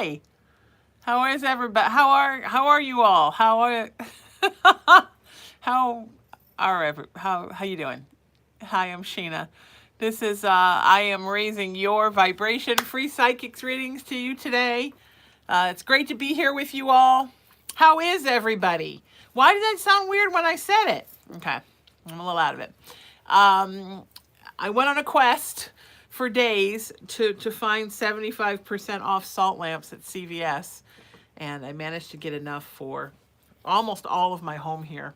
Hi. How is everybody? How are you all? How are how how you doing? Hi, I'm Sheena. This is I am raising your vibration free psychics readings to you today. It's great to be here with you all. How is everybody? Why did that sound weird when I said it? Okay, I'm a little out of it. I went on a quest for days to find 75% off salt lamps at CVS, and I managed to get enough for almost all of my home here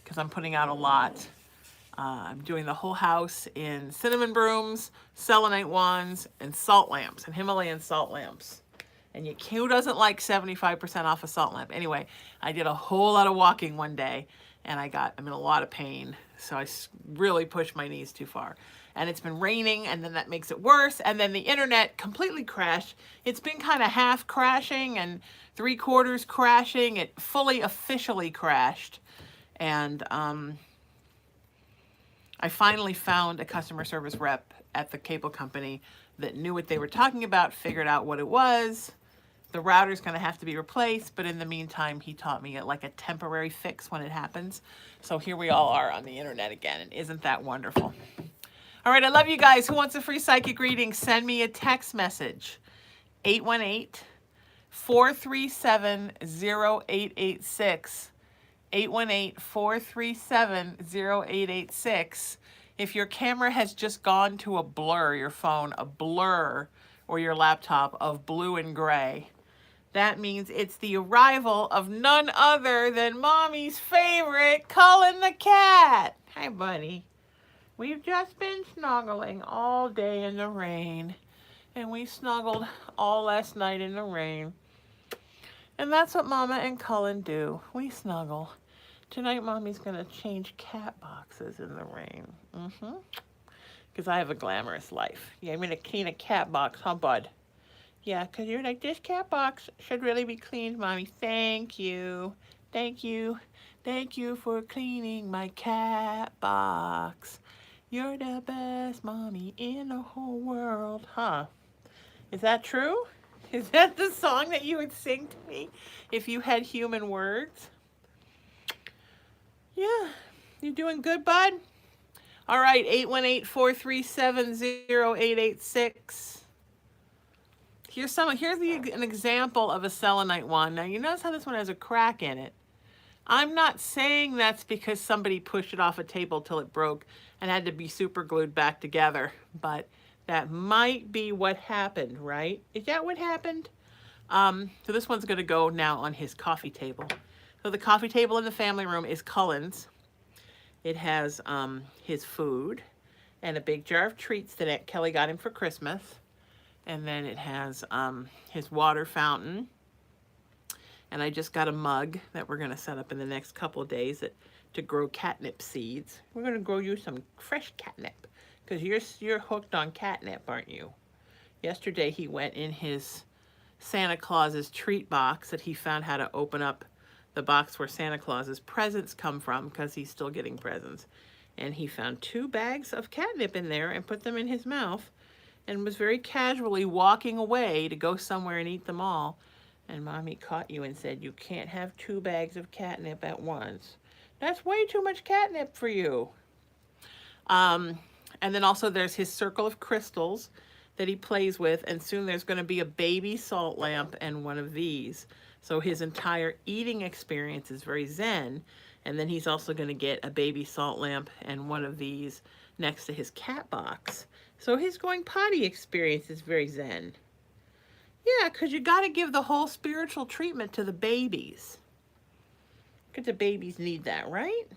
because I'm putting out a lot. I'm doing the whole house in cinnamon brooms, selenite wands, and salt lamps, and Himalayan salt lamps. And who doesn't like 75% off a salt lamp? Anyway, I did a whole lot of walking one day, and I'm in a lot of pain. So I really pushed my knees too far. And it's been raining, and then that makes it worse. And then the internet completely crashed. It's been kind of half crashing and 3/4 crashing. It fully officially crashed. And I finally found a customer service rep at the cable company that knew what they were talking about, figured out what it was. The router's going to have to be replaced, but in the meantime, he taught me like a temporary fix when it happens. So here we all are on the internet again, and isn't that wonderful? All right, I love you guys. Who wants a free psychic reading? Send me a text message, 818-437-0886. 818-437-0886. If your camera has just gone to a blur, your phone, a blur, or your laptop of blue and gray, that means it's the arrival of none other than Mommy's favorite, Cullen the cat. Hi, buddy. We've just been snuggling all day in the rain, and we snuggled all last night in the rain. And that's what Mama and Cullen do. We snuggle. Tonight, Mommy's going to change cat boxes in the rain. Because I have a glamorous life. Yeah, I'm going to clean a cat box, huh, bud? Yeah, because you're like, this cat box should really be cleaned, Mommy. Thank you. Thank you. Thank you for cleaning my cat box. You're the best mommy in the whole world, huh? Is that true? Is that the song that you would sing to me if you had human words? Yeah, you doing good, bud? All right, 818-437-0886. Here's an example of a selenite wand. Now, you notice how this one has a crack in it. I'm not saying that's because somebody pushed it off a table till it broke and had to be super glued back together, but that might be what happened, right? Is that what happened? So this one's going to go now on his coffee table. So the coffee table in the family room is Cullen's. It has his food and a big jar of treats that Aunt Kelly got him for Christmas. And then it has his water fountain. And I just got a mug that we're going to set up in the next couple of days to grow catnip seeds. We're going to grow you some fresh catnip because you're hooked on catnip, aren't you? Yesterday he went in his Santa Claus's treat box that he found how to open up the box where Santa Claus's presents come from because he's still getting presents. And he found 2 bags of catnip in there and put them in his mouth and was very casually walking away to go somewhere and eat them all. And Mommy caught you and said, you can't have 2 bags of catnip at once. That's way too much catnip for you. And then also there's his circle of crystals that he plays with. And soon there's going to be a baby salt lamp and one of these. So his entire eating experience is very zen. And then he's also going to get a baby salt lamp and one of these next to his cat box. So his going potty experience is very zen. Yeah, because you got to give the whole spiritual treatment to the babies. Because the babies need that, right?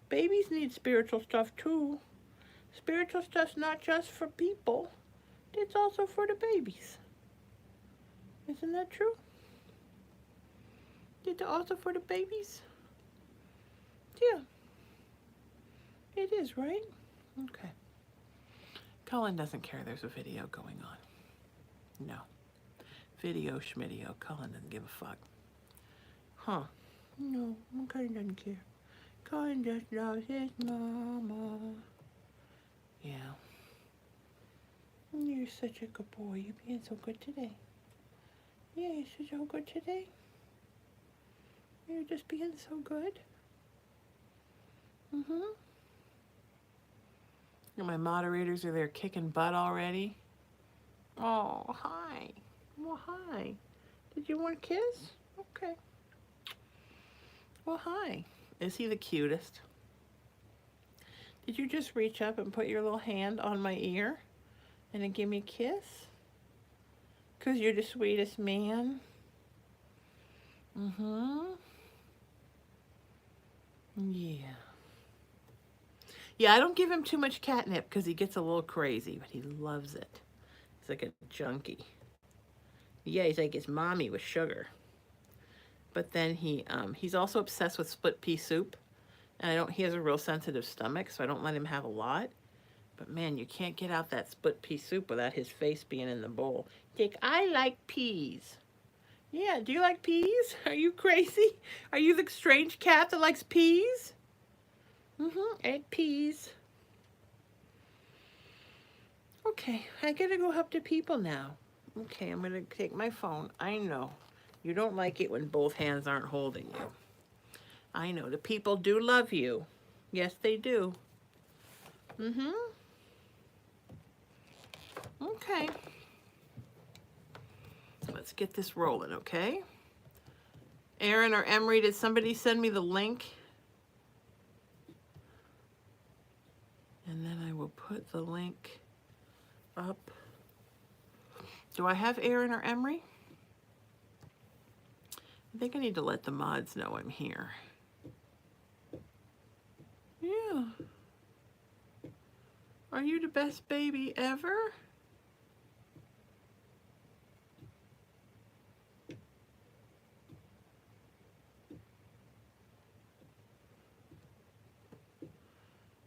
Babies need spiritual stuff too. Spiritual stuff's not just for people. It's also for the babies. Isn't that true? It's also for the babies? Yeah. It is, right? Okay. Cullen doesn't care there's a video going on. No. Video schmidio. Cullen doesn't give a fuck. Huh. No, Cullen doesn't care. Cullen just loves his mama. Yeah. You're such a good boy. You're being so good today. Yeah, you're so good today. You're just being so good. Mm-hmm. And my moderators are there kicking butt already. Oh, hi. Well, hi. Did you want a kiss? Okay. Well, hi. Is he the cutest? Did you just reach up and put your little hand on my ear and then give me a kiss? 'Cause you're the sweetest man. Mm-hmm. Yeah. Yeah, I don't give him too much catnip because he gets a little crazy, but he loves it. He's like a junkie. Yeah, he's like his mommy with sugar. But then he's also obsessed with split pea soup. And I don't he has a real sensitive stomach, so I don't let him have a lot. But man, you can't get out that split pea soup without his face being in the bowl. Dick, I like peas. Yeah, do you like peas? Are you crazy? Are you the strange cat that likes peas? Mm-hmm, egg peas. Okay, I gotta go help the people now. Okay, I'm gonna take my phone. I know. You don't like it when both hands aren't holding you. I know. The people do love you. Yes, they do. Mm-hmm. Okay. Let's get this rolling, okay? Aaron or Emery, did somebody send me the link? And then I will put the link up. Do I have Aaron or Emery? I think I need to let the mods know I'm here. Yeah. Are you the best baby ever?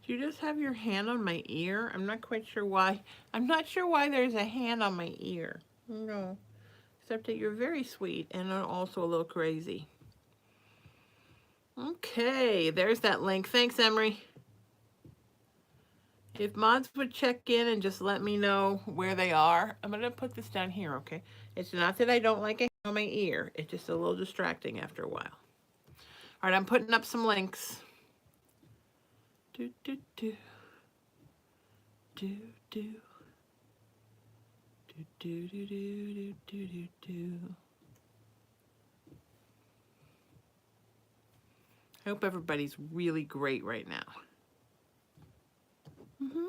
Do you just have your hand on my ear? I'm not quite sure why. I'm not sure why there's a hand on my ear. No. Except that you're very sweet and also a little crazy. Okay, there's that link. Thanks, Emery. If mods would check in and just let me know where they are. I'm going to put this down here, okay? It's not that I don't like it on my ear. It's just a little distracting after a while. All right, I'm putting up some links. Do, do, do. Do, do. Do, do, do, do, do, do, do. I hope everybody's really great right now. Mm-hmm.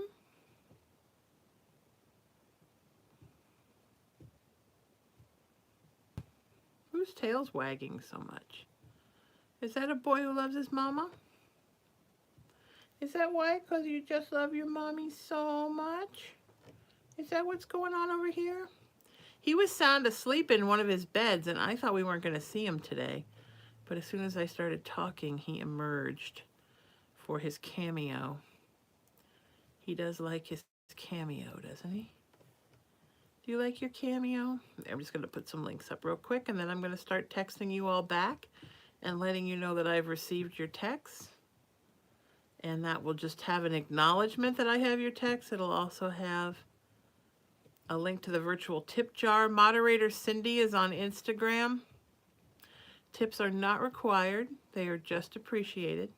Whose tail's wagging so much? Is that a boy who loves his mama? Is that why? Because you just love your mommy so much? Is that what's going on over here? He was sound asleep in one of his beds, and I thought we weren't going to see him today. But as soon as I started talking, he emerged for his cameo. He does like his cameo, doesn't he? Do you like your cameo? I'm just going to put some links up real quick, and then I'm going to start texting you all back and letting you know that I've received your text. And that will just have an acknowledgement that I have your text. It'll also have a link to the virtual tip jar. Moderator Cindy is on Instagram. Tips are not required. They are just appreciated.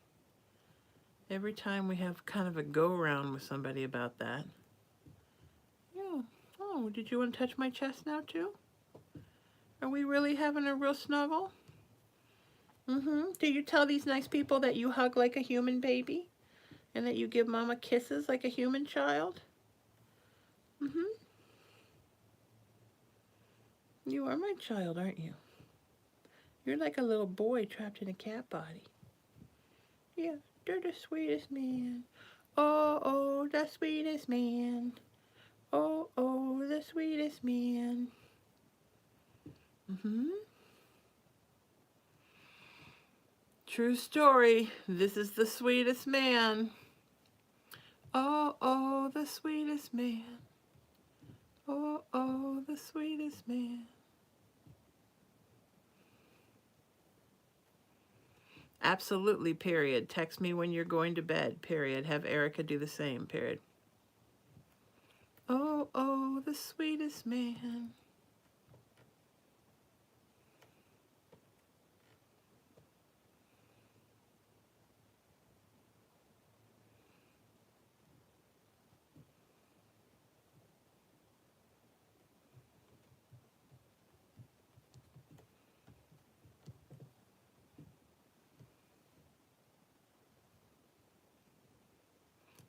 Every time we have kind of a go-around with somebody about that. Yeah. Oh, did you want to touch my chest now too? Are we really having a real snuggle? Mm-hmm. Do you tell these nice people that you hug like a human baby? And that you give mama kisses like a human child? Mm-hmm. You are my child, aren't you? You're like a little boy trapped in a cat body. Yeah, you're the sweetest man. Oh, oh, the sweetest man. Oh, oh, the sweetest man. Mm-hmm. True story. This is the sweetest man. Oh, oh, the sweetest man. Oh, oh, the sweetest man. Absolutely, period. Text me when you're going to bed, period. Have Erica do the same, period. Oh, oh, the sweetest man.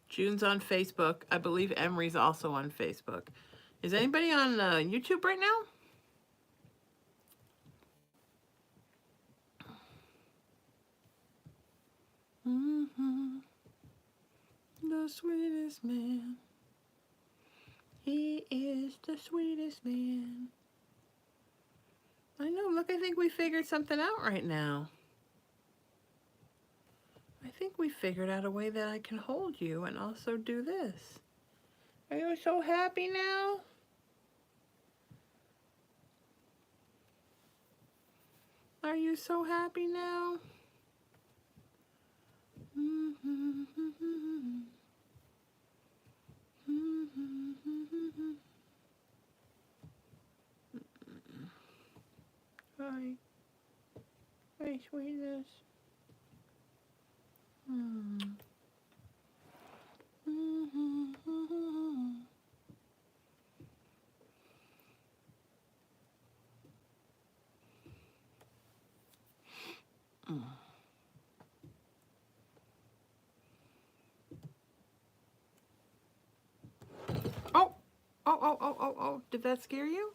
June's on Facebook. I believe Emery's also on Facebook. Is anybody on YouTube right now? Mm-hmm. The sweetest man. He is the sweetest man. I know, look, I think we figured something out right now. I think we figured out a way that I can hold you and also do this. Are you so happy now? Are you so happy now? Hi. Hi, sweetness. Oh, oh, did that scare you?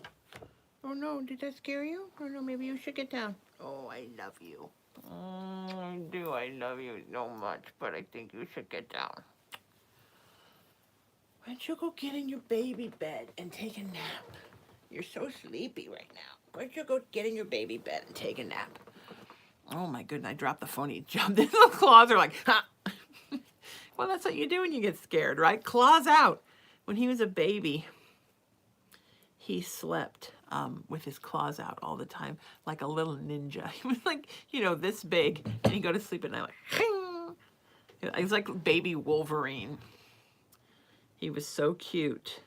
Oh no, did that scare you? Oh no, maybe you should get down. Oh, I love you. I do, I love you so much, but I think you should get down. Why don't you go get in your baby bed and take a nap? You're so sleepy right now. Why don't you go get in your baby bed and take a nap? Oh my goodness, I dropped the phone. He jumped. His little claws are like, ha! Well, that's what you do when you get scared, right? Claws out. When he was a baby, he slept with his claws out all the time, like a little ninja. He was like, you know, this big, and he'd go to sleep at night like, he was like baby Wolverine. He was so cute.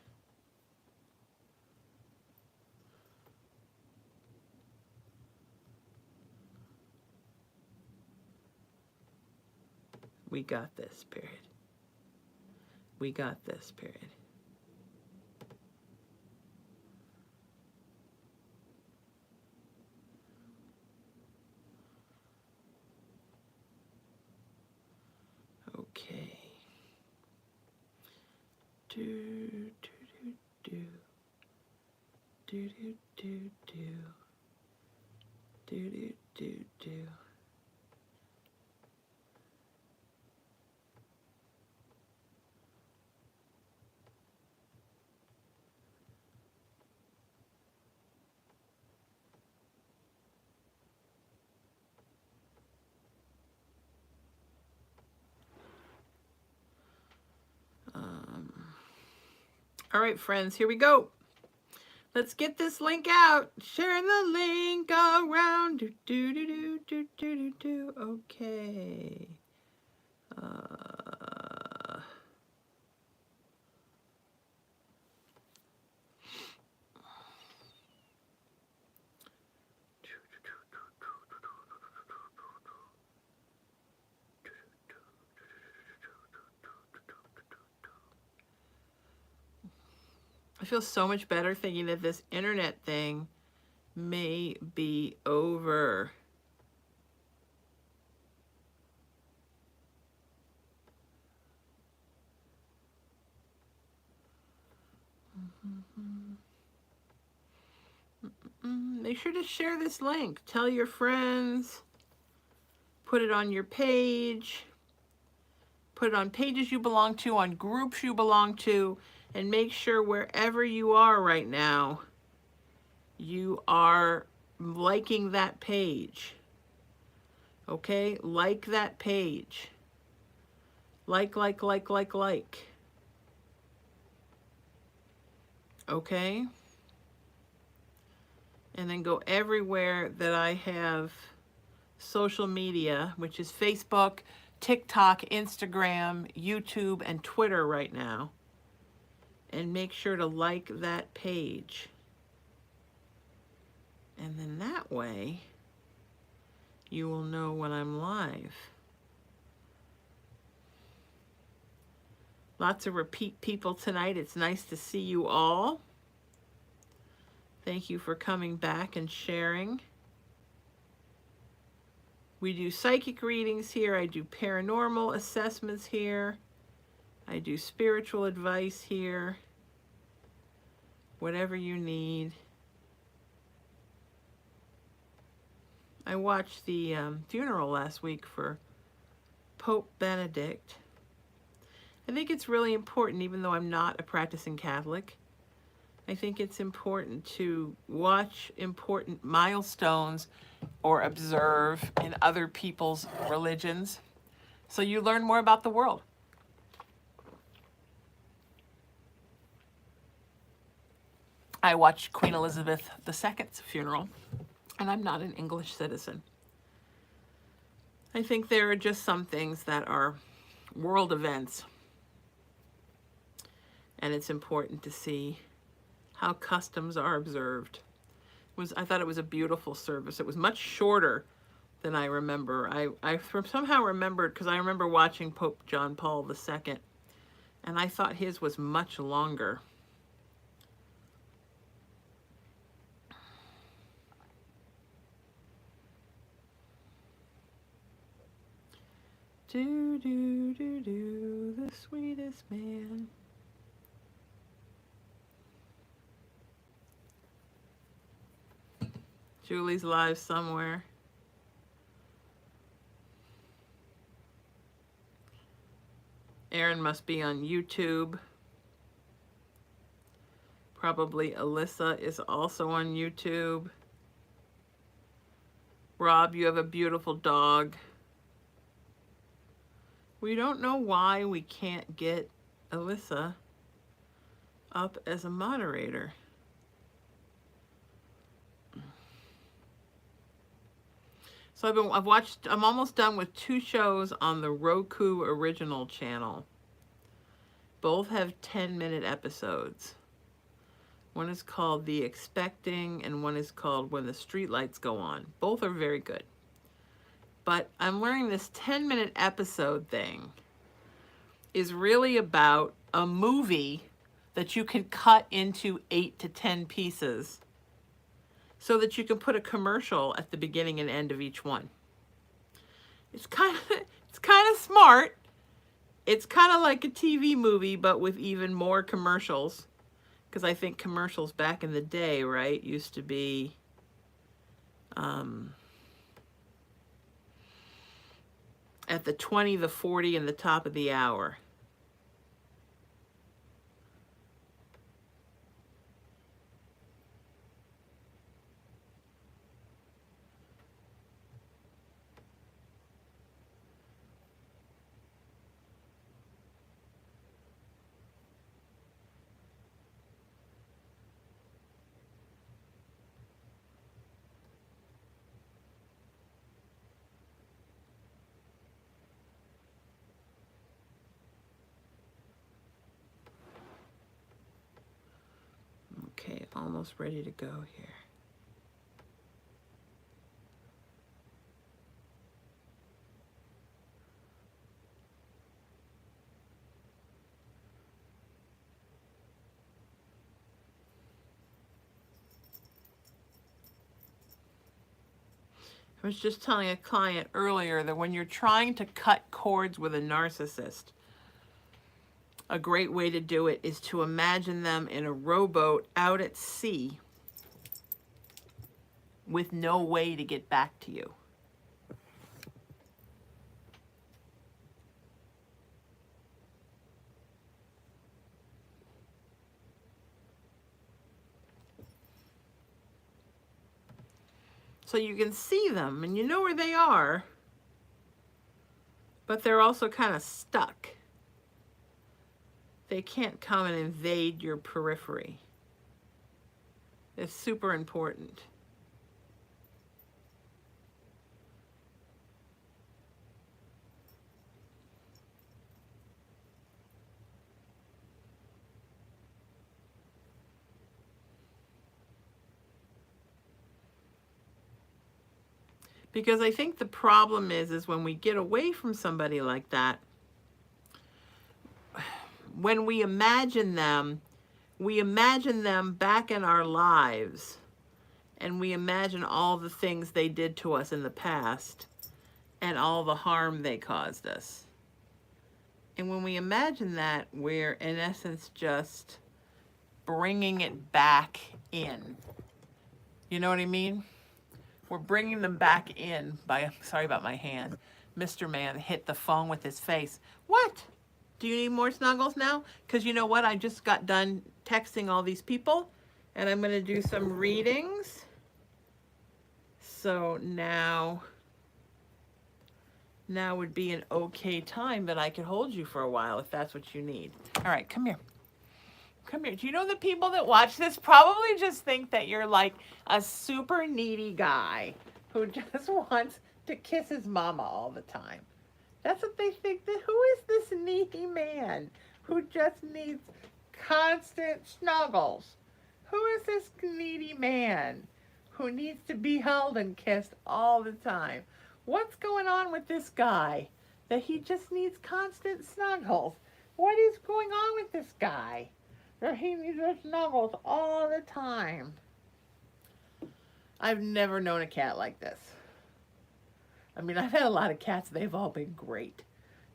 We got this, period. We got this, period. Okay. Do, do, do, do, do, do, do, do, do, do, do. All right, friends, here we go. Let's get this link out. Sharing the link around. Do, do, do, do, do, do, do, do. Okay. I feel so much better thinking that this internet thing may be over. Make sure to share this link. Tell your friends. Put it on your page. Put it on pages you belong to, on groups you belong to, and make sure wherever you are right now, you are liking that page. Okay? Like that page. Like. Okay? And then go everywhere that I have social media, which is Facebook, TikTok, Instagram, YouTube, and Twitter right now. and make sure to like that page. And then that way, you will know when I'm live. Lots of repeat people tonight. It's nice to see you all. Thank you for coming back and sharing. We do psychic readings here. I do paranormal assessments here. I do spiritual advice here. Whatever you need. I watched the funeral last week for Pope Benedict. I think it's really important, even though I'm not a practicing Catholic, I think it's important to watch important milestones or observe in other people's religions so you learn more about the world. I watched Queen Elizabeth II's funeral, and I'm not an English citizen. I think there are just some things that are world events, and it's important to see how customs are observed. I thought it was a beautiful service. It was much shorter than I remember. I somehow remembered, because I remember watching Pope John Paul II, and I thought his was much longer. Do, do, do, do, the sweetest man. Julie's live somewhere. Aaron must be on YouTube. Probably Alyssa is also on YouTube. Rob, you have a beautiful dog. We don't know why we can't get Alyssa up as a moderator. So I'm almost done with 2 shows on the Roku original channel. Both have 10-minute episodes. One is called The Expecting, and one is called When the Streetlights Go On. Both are very good. But I'm learning this 10-minute episode thing is really about a movie that you can cut into 8 to 10 pieces so that you can put a commercial at the beginning and end of each one. It's kind of smart. It's kind of like a TV movie, but with even more commercials. Because I think commercials back in the day, right, used to be at the 20, the 40, and the top of the hour. Okay, almost ready to go here. I was just telling a client earlier that when you're trying to cut cords with a narcissist, a great way to do it is to imagine them in a rowboat out at sea with no way to get back to you. So you can see them and you know where they are, but they're also kind of stuck. They can't come and invade your periphery. It's super important. Because I think the problem is when we get away from somebody like that, when we imagine them back in our lives, and we imagine all the things they did to us in the past and all the harm they caused us. And when we imagine that, we're in essence just bringing it back in. You know what I mean? We're bringing them back in by, sorry about my hand. Mr. Man hit the phone with his face. What? Do you need more snuggles now? Because you know what? I just got done texting all these people, and I'm going to do some readings. So now would be an okay time that I could hold you for a while if that's what you need. All right, come here. Come here. Do you know the people that watch this probably just think that you're like a super needy guy who just wants to kiss his mama all the time? That's what they think. That who is this needy man who just needs constant snuggles? Who is this needy man who needs to be held and kissed all the time? What's going on with this guy that he just needs constant snuggles? What is going on with this guy? He needs snuggles all the time. I've never known a cat like this. I mean, I've had a lot of cats. They've all been great.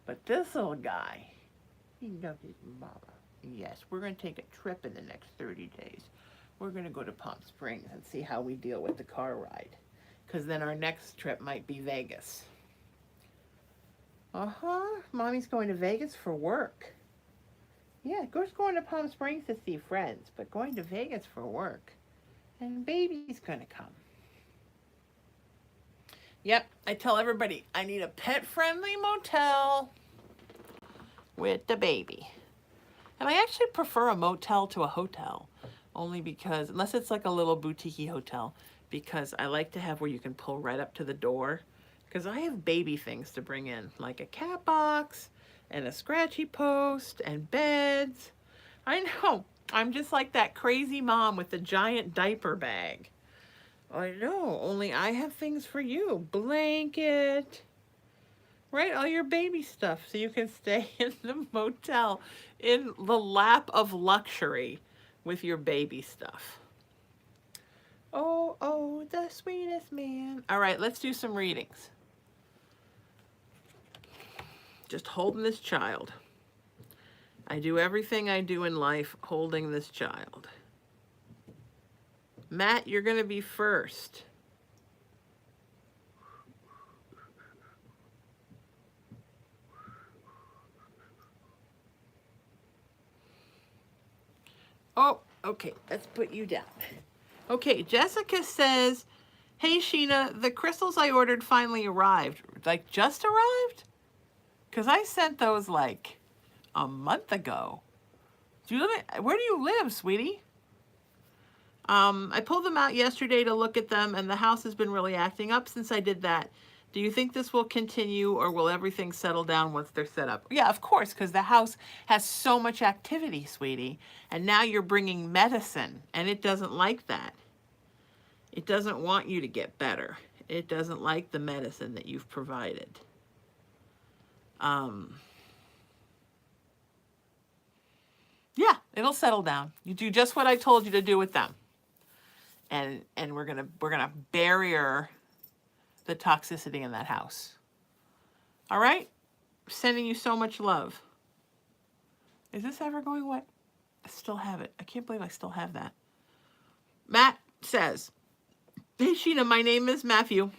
But this little guy, he loves his mama. Yes, we're going to take a trip in the next 30 days. We're going to go to Palm Springs and see how we deal with the car ride. Because then our next trip might be Vegas. Mommy's going to Vegas for work. Yeah, Go's going to Palm Springs to see friends, but going to Vegas for work. And baby's going to come. Yep, I tell everybody, I need a pet-friendly motel with the baby. And I actually prefer a motel to a hotel, only because, unless it's like a little boutique hotel, because I like to have where you can pull right up to the door, because I have baby things to bring in, like a cat box, and a scratchy post, and beds. I know, I'm just like that crazy mom with the giant diaper bag. I know, only I have things for you. Blanket, right? All your baby stuff, so you can stay in the motel in the lap of luxury with your baby stuff. Oh, oh, the sweetest man. All right, let's do some readings. Just holding this child. I do everything I do in life holding this child. Matt, you're going to be first. Oh, okay, let's put you down. Okay, Jessica says, hey, Sheena, the crystals I ordered finally arrived. Like, just arrived? Because I sent those, like, a month ago. Where do you live, sweetie? I pulled them out yesterday to look at them, and the house has been really acting up since I did that. Do you think this will continue, or will everything settle down once they're set up? Yeah, of course, because the house has so much activity, sweetie. And now you're bringing medicine, and it doesn't like that. It doesn't want you to get better. It doesn't like the medicine that you've provided. Yeah, it'll settle down. You do just what I told you to do with them. And we're gonna barrier the toxicity in that house. All right? Sending you so much love. Is this ever going wet? I still have it. I can't believe I still have that. Matt says, hey, Sheena, my name is Matthew.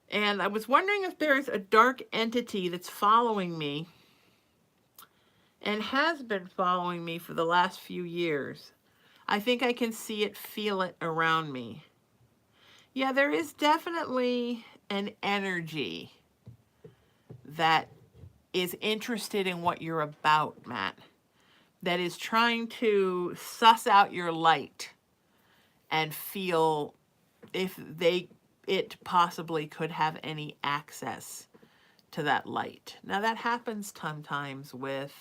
And I was wondering if there's a dark entity that's following me and has been following me for the last few years. I think I can see it, feel it around me. Yeah, there is definitely an energy that is interested in what you're about, Matt, that is trying to suss out your light and feel if it possibly could have any access to that light. Now, that happens sometimes with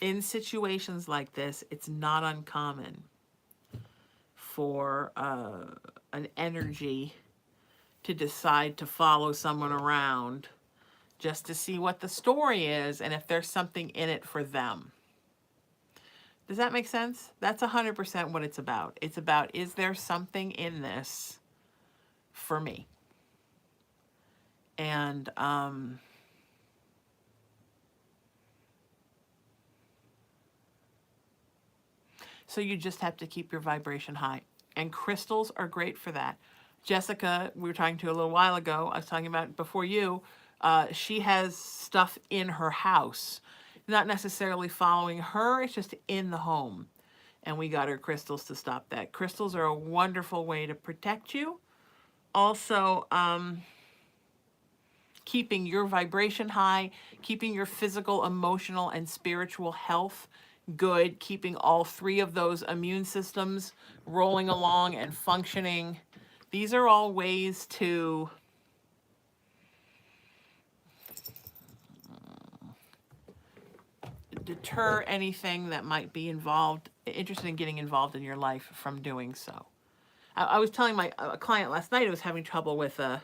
In situations like this, it's not uncommon for an energy to decide to follow someone around just to see what the story is and if there's something in it for them. Does that make sense? That's 100% what it's about. It's about, is there something in this for me? And so you just have to keep your vibration high. And crystals are great for that. Jessica, we were talking to a little while ago, I was talking about before you, she has stuff in her house. Not necessarily following her, it's just in the home. And we got her crystals to stop that. Crystals are a wonderful way to protect you. Also, keeping your vibration high, keeping your physical, emotional, and spiritual health good, keeping all three of those immune systems rolling along and functioning. These are all ways to deter anything that might be interested in getting involved in your life from doing so. I was telling my client last night, I was having trouble with a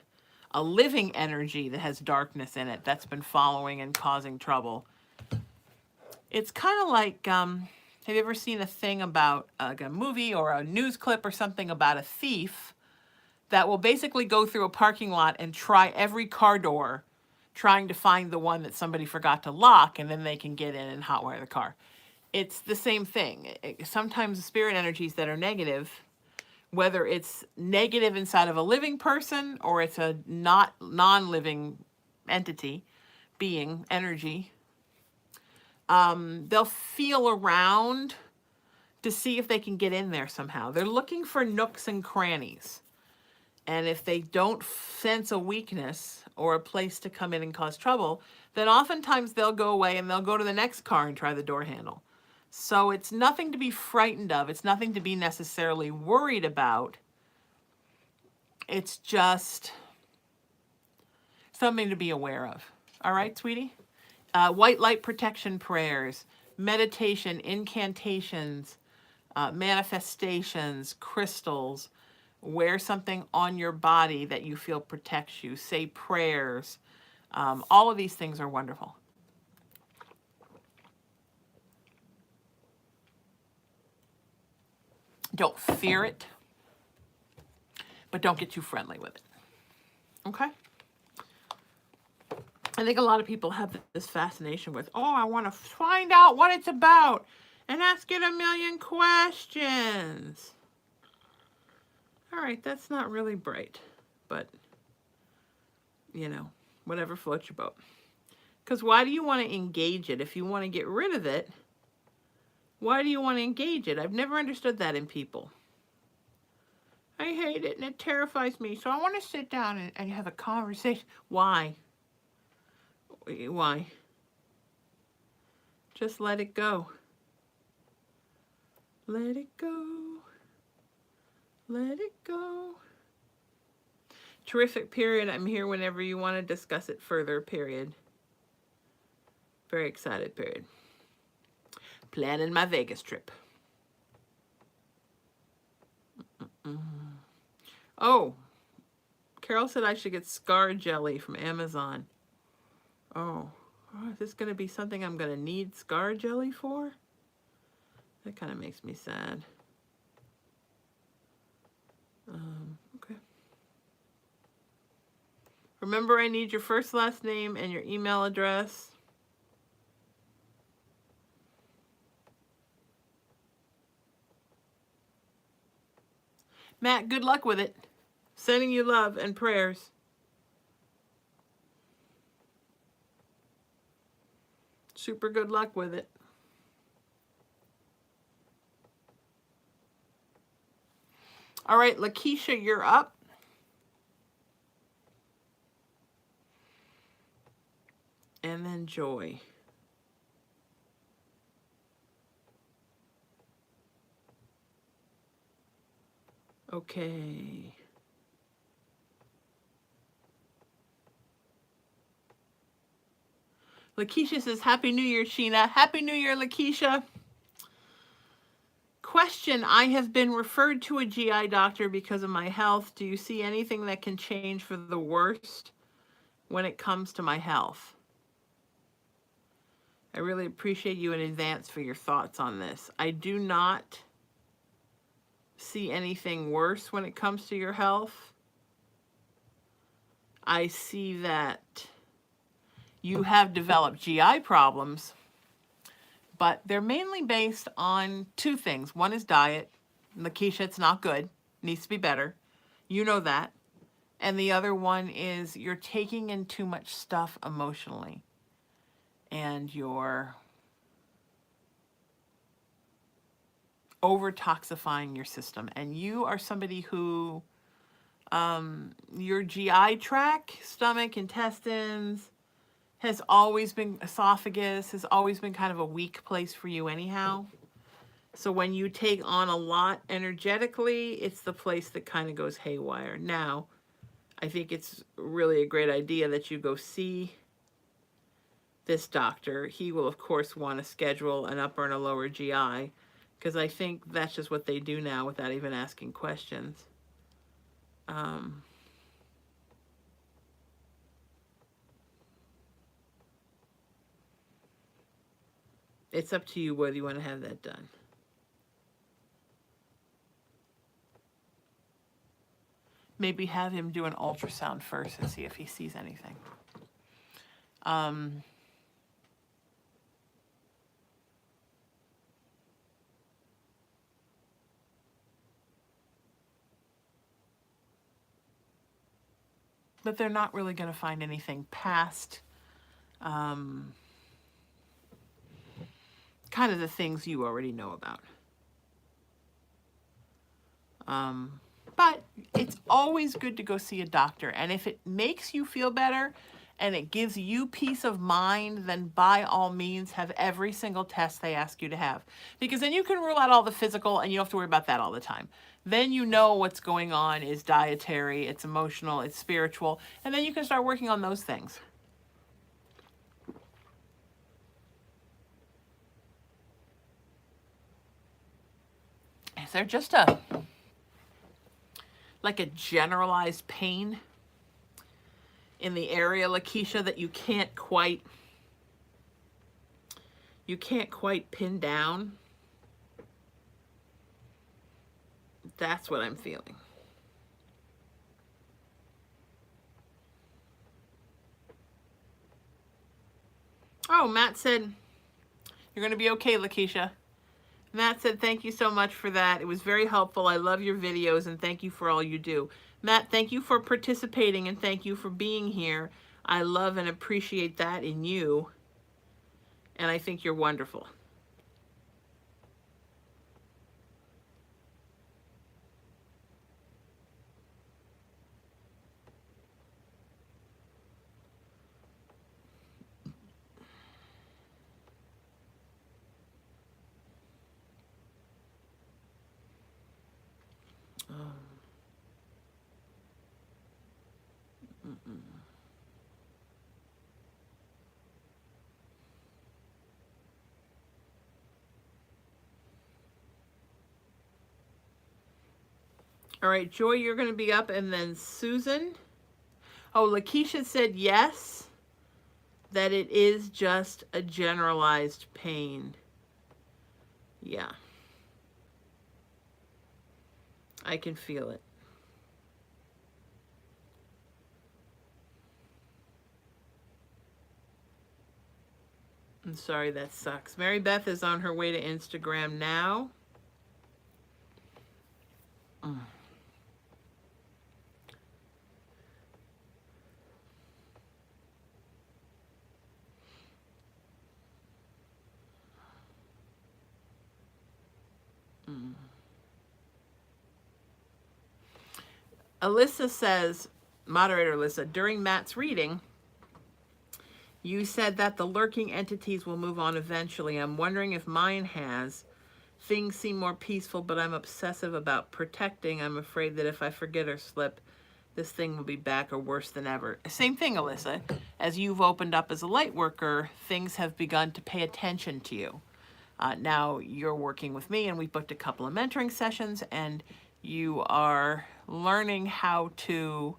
living energy that has darkness in it that's been following and causing trouble. It's kind of like, have you ever seen a thing about like a movie or a news clip or something about a thief that will basically go through a parking lot and try every car door, trying to find the one that somebody forgot to lock, and then they can get in and hotwire the car. It's the same thing. Sometimes the spirit energies that are negative, whether it's negative inside of a living person or it's a non-living entity, being, energy, they'll feel around to see if they can get in there somehow. They're looking for nooks and crannies. And if they don't sense a weakness or a place to come in and cause trouble, then oftentimes they'll go away and they'll go to the next car and try the door handle. So it's nothing to be frightened of. It's nothing to be necessarily worried about. It's just something to be aware of. All right, sweetie? White light protection prayers, meditation, incantations, manifestations, crystals. Wear something on your body that you feel protects you. Say prayers. All of these things are wonderful. Don't fear it, but don't get too friendly with it. Okay? I think a lot of people have this fascination with, oh, I want to find out what it's about and ask it a million questions. All right, that's not really bright, but, you know, whatever floats your boat. Because why do you want to engage it? If you want to get rid of it, why do you want to engage it? I've never understood that in people. I hate it and it terrifies me, so I want to sit down and have a conversation. Why? Why? Just let it go. Let it go. Let it go. Terrific, period. I'm here whenever you want to discuss it further, period. Very excited, period. Planning my Vegas trip. Oh, Carol said I should get scar jelly from Amazon. Oh, is this going to be something I'm going to need scar jelly for? That kind of makes me sad. Okay. Remember, I need your first, last name and your email address. Matt, good luck with it. Sending you love and prayers. Super good luck with it. All right, Lakeisha, you're up. And then Joy. Okay. Lakeisha says, Happy New Year, Sheena. Happy New Year, Lakeisha. Question, I have been referred to a GI doctor because of my health. Do you see anything that can change for the worst when it comes to my health? I really appreciate you in advance for your thoughts on this. I do not see anything worse when it comes to your health. I see that you have developed GI problems, but they're mainly based on two things. One is diet. Lakeisha, it's not good. Needs to be better. You know that. And the other one is you're taking in too much stuff emotionally. And you're over-toxifying your system. And you are somebody who, your GI tract, stomach, intestines, has always been, esophagus, has always been kind of a weak place for you anyhow. So when you take on a lot energetically, it's the place that kind of goes haywire. Now, I think it's really a great idea that you go see this doctor. He will, of course, want to schedule an upper and a lower GI, because I think that's just what they do now without even asking questions. It's up to you whether you want to have that done. Maybe have him do an ultrasound first and see if he sees anything. But they're not really going to find anything past kind of the things you already know about. But it's always good to go see a doctor. And if it makes you feel better and it gives you peace of mind, then by all means have every single test they ask you to have. Because then you can rule out all the physical and you don't have to worry about that all the time. Then you know what's going on is dietary, it's emotional, it's spiritual, and then you can start working on those things. Is there just like a generalized pain in the area, Lakeisha, that you can't quite pin down? That's what I'm feeling. Oh, Matt said, you're going to be okay, Lakeisha. Matt said, thank you so much for that. It was very helpful. I love your videos, and thank you for all you do. Matt, thank you for participating, and thank you for being here. I love and appreciate that in you, and I think you're wonderful. All right, Joy, you're going to be up, and then Susan. Oh, Lakeisha said yes, that it is just a generalized pain. Yeah. I can feel it. I'm sorry, that sucks. Mary Beth is on her way to Instagram now. Alyssa says, moderator Alyssa, during Matt's reading, you said that the lurking entities will move on eventually. I'm wondering if mine has. Things seem more peaceful, but I'm obsessive about protecting. I'm afraid that if I forget or slip, this thing will be back or worse than ever. Same thing, Alyssa. As you've opened up as a light worker, things have begun to pay attention to you. Now you're working with me, and we booked a couple of mentoring sessions, and you are learning how to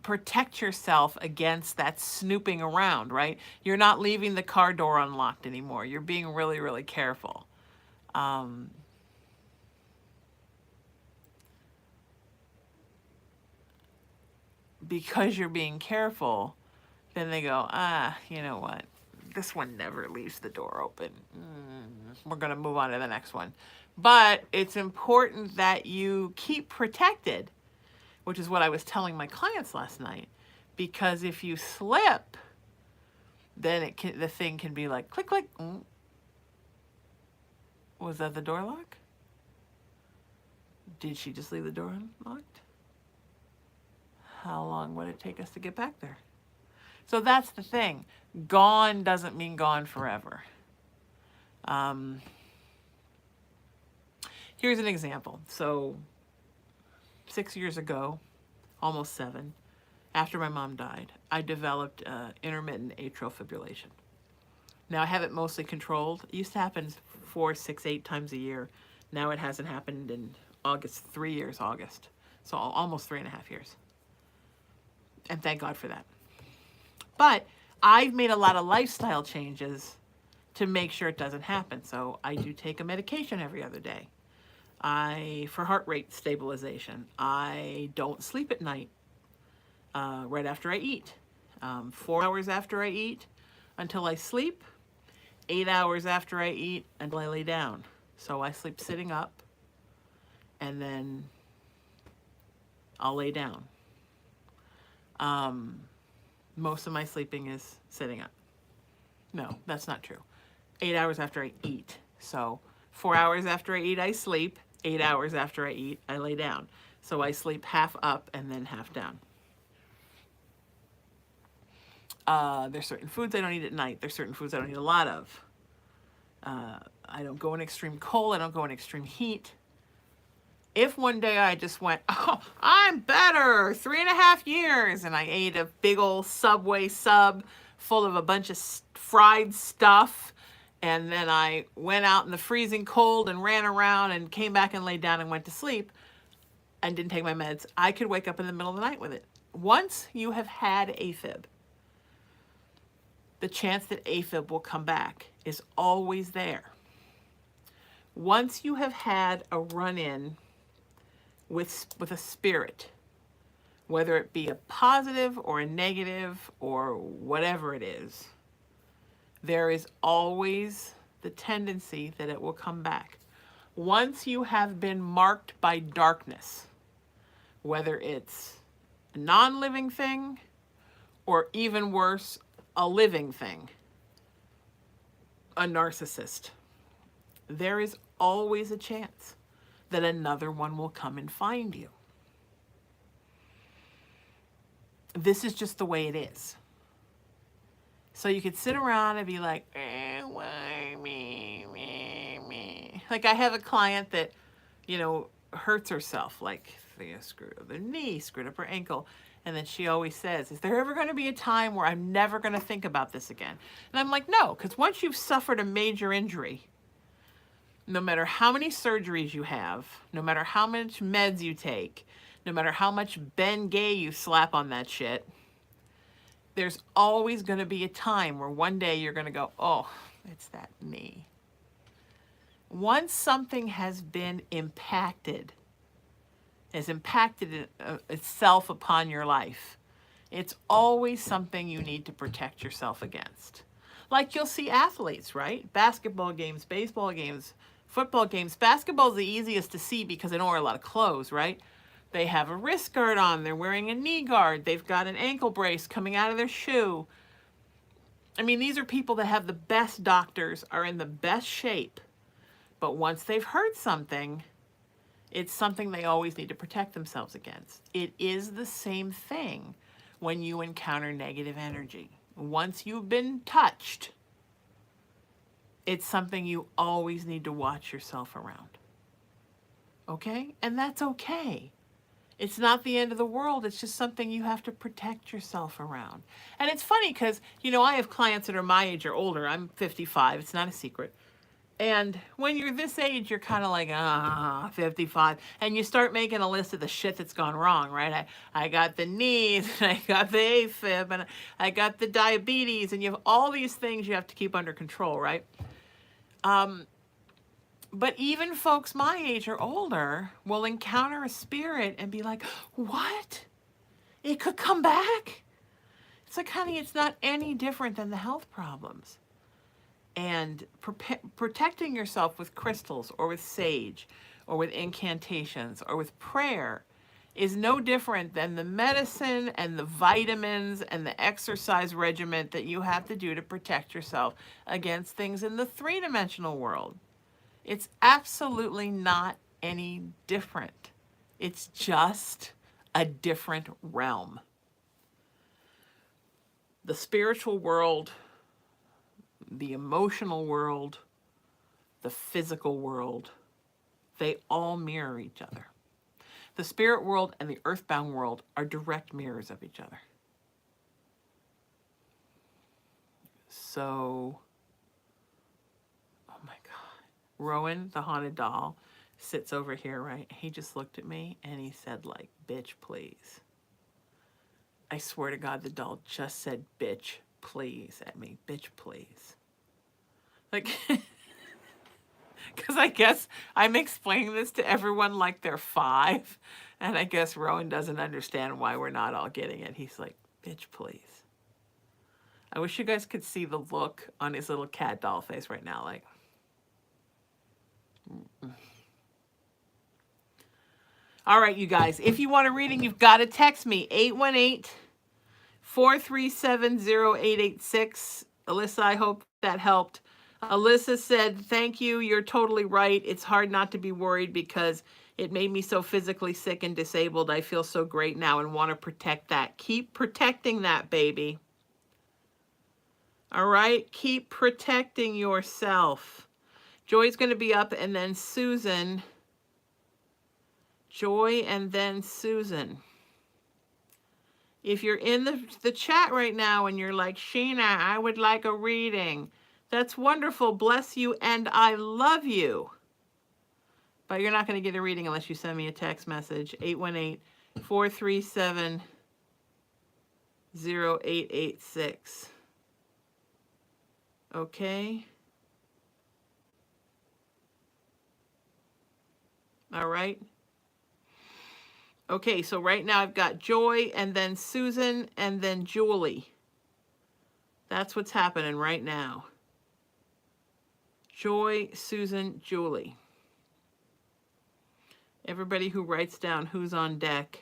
protect yourself against that snooping around, right? You're not leaving the car door unlocked anymore. You're being really, really careful. Because you're being careful, then they go, you know what? This one never leaves the door open. We're going to move on to the next one. But it's important that you keep protected, which is what I was telling my clients last night. Because if you slip, then the thing can be like, click, click. Was that the door lock? Did she just leave the door unlocked? How long would it take us to get back there? So that's the thing. Gone doesn't mean gone forever. Here's an example. So 6 years ago, almost 7, after my mom died, I developed intermittent atrial fibrillation. Now I have it mostly controlled. It used to happen 4, 6, 8 times a year. Now it hasn't happened in August, 3 years, August. So almost 3.5 years. And thank God for that. But I've made a lot of lifestyle changes to make sure it doesn't happen. So I do take a medication every other day. For heart rate stabilization. I don't sleep at night right after I eat. 4 hours after I eat until I sleep. 8 hours after I eat until I lay down. So I sleep sitting up, and then I'll lay down. Most of my sleeping is sitting up. No, that's not true. 8 hours after I eat. So 4 hours after I eat, I sleep. 8 hours after I eat, I lay down. So I sleep half up and then half down. There's certain foods I don't eat at night. There's certain foods I don't eat a lot of. I don't go in extreme cold. I don't go in extreme heat. If one day I just went, oh, I'm better, 3.5 years, and I ate a big old Subway sub full of a bunch of fried stuff, and then I went out in the freezing cold and ran around and came back and laid down and went to sleep and didn't take my meds, I could wake up in the middle of the night with it. Once you have had AFib, the chance that AFib will come back is always there. Once you have had a run-in with a spirit, whether it be a positive or a negative or whatever it is, there is always the tendency that it will come back. Once you have been marked by darkness, whether it's a non-living thing or even worse, a living thing, a narcissist, there is always a chance that another one will come and find you. This is just the way it is. So you could sit around and be like, why me? Like I have a client that, hurts herself, like they screwed up their knee, screwed up her ankle. And then she always says, is there ever going to be a time where I'm never going to think about this again? And I'm like, no, because once you've suffered a major injury, no matter how many surgeries you have, no matter how much meds you take, no matter how much Ben Gay you slap on that shit, there's always going to be a time where one day you're going to go, oh, it's that knee. Once something has been impacted, has impacted itself upon your life, it's always something you need to protect yourself against. Like you'll see athletes, right? Basketball games, baseball games, football games. Basketball's the easiest to see because they don't wear a lot of clothes, right? They have a wrist guard on. They're wearing a knee guard. They've got an ankle brace coming out of their shoe. I mean, these are people that have the best doctors, are in the best shape. But once they've heard something, it's something they always need to protect themselves against. It is the same thing when you encounter negative energy. Once you've been touched, it's something you always need to watch yourself around. Okay? And that's okay. It's not the end of the world. It's just something you have to protect yourself around. And it's funny because, I have clients that are my age or older. I'm 55. It's not a secret. And when you're this age, you're kind of like, 55. And you start making a list of the shit that's gone wrong, right? I got the knees, and I got the AFib, and I got the diabetes, and you have all these things you have to keep under control, right? But even folks my age or older will encounter a spirit and be like, what? It could come back? It's like, honey, it's not any different than the health problems. And protecting yourself with crystals or with sage or with incantations or with prayer is no different than the medicine and the vitamins and the exercise regimen that you have to do to protect yourself against things in the three-dimensional world. It's absolutely not any different. It's just a different realm. The spiritual world, the emotional world, the physical world, they all mirror each other. The spirit world and the earthbound world are direct mirrors of each other. So, oh my God. Rowan, the haunted doll, sits over here, right? He just looked at me and he said, like, bitch, please. I swear to God, the doll just said, bitch, please, at me. Bitch, please. Like, because I guess I'm explaining this to everyone like they're 5. And I guess Rowan doesn't understand why we're not all getting it. He's like, bitch, please. I wish you guys could see the look on his little cat doll face right now. Like, all right, you guys, if you want a reading, you've got to text me, 818-437-0886. Alyssa, I hope that helped. Alyssa said, thank you. You're totally right. It's hard not to be worried because it made me so physically sick and disabled. I feel so great now and want to protect that. Keep protecting that, baby. All right? Keep protecting yourself. Joy's going to be up, and then Susan. Joy and then Susan. If you're in the chat right now and you're like, Sheena, I would like a reading. That's wonderful. Bless you, and I love you. But you're not going to get a reading unless you send me a text message, 818-437-0886. Okay? All right? Okay, so right now I've got Joy, and then Susan, and then Julie. That's what's happening right now. Joy, Susan, Julie. Everybody who writes down who's on deck,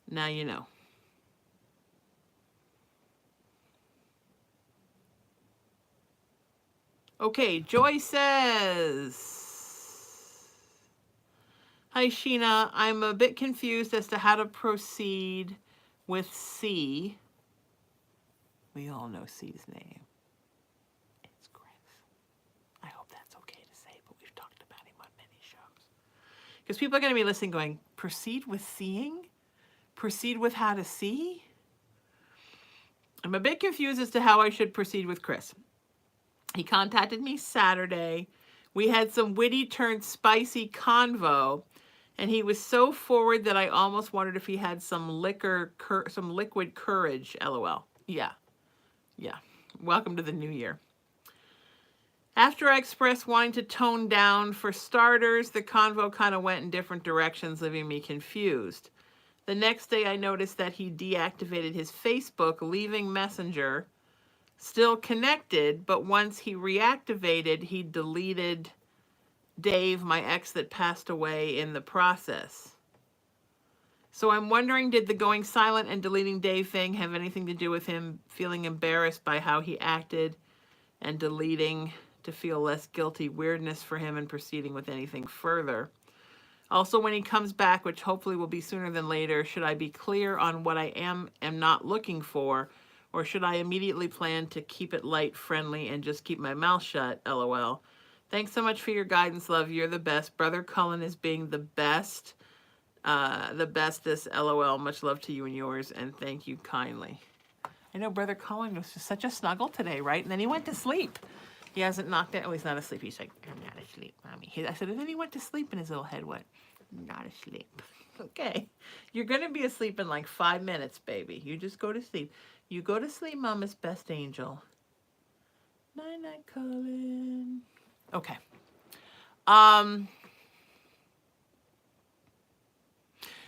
now you know. Okay, Joy says, hi, Sheena. I'm a bit confused as to how to proceed with C. We all know C's name. It's Chris. I hope that's okay to say, but we've talked about him on many shows. Because people are going to be listening going, proceed with seeing? Proceed with how to see? I'm a bit confused as to how I should proceed with Chris. He contacted me Saturday. We had some witty turned spicy convo. And he was so forward that I almost wondered if he had some liquid courage, LOL. Yeah. Welcome to the new year. After I expressed wanting to tone down, for starters, the convo kind of went in different directions, leaving me confused. The next day, I noticed that he deactivated his Facebook, leaving Messenger still connected, but once he reactivated, he deleted Dave, my ex that passed away in the process. So I'm wondering, did the going silent and deleting Dave thing have anything to do with him feeling embarrassed by how he acted and deleting to feel less guilty, weirdness for him and proceeding with anything further? Also, when he comes back, which hopefully will be sooner than later, should I be clear on what I am not looking for, or should I immediately plan to keep it light, friendly, and just keep my mouth shut, LOL? Thanks so much for your guidance, love. You're the best. Brother Cullen is being the best. The bestest, LOL. Much love to you and yours, and thank you kindly. I know Brother Colin was just such a snuggle today, right? And then he went to sleep. He hasn't knocked out. Oh, he's not asleep. He's like, I'm not asleep, Mommy. I said, and then he went to sleep, and his little head went, not asleep. Okay. You're going to be asleep in like 5 minutes, baby. You just go to sleep. You go to sleep, Mama's best angel. Night-night, Colin. Okay.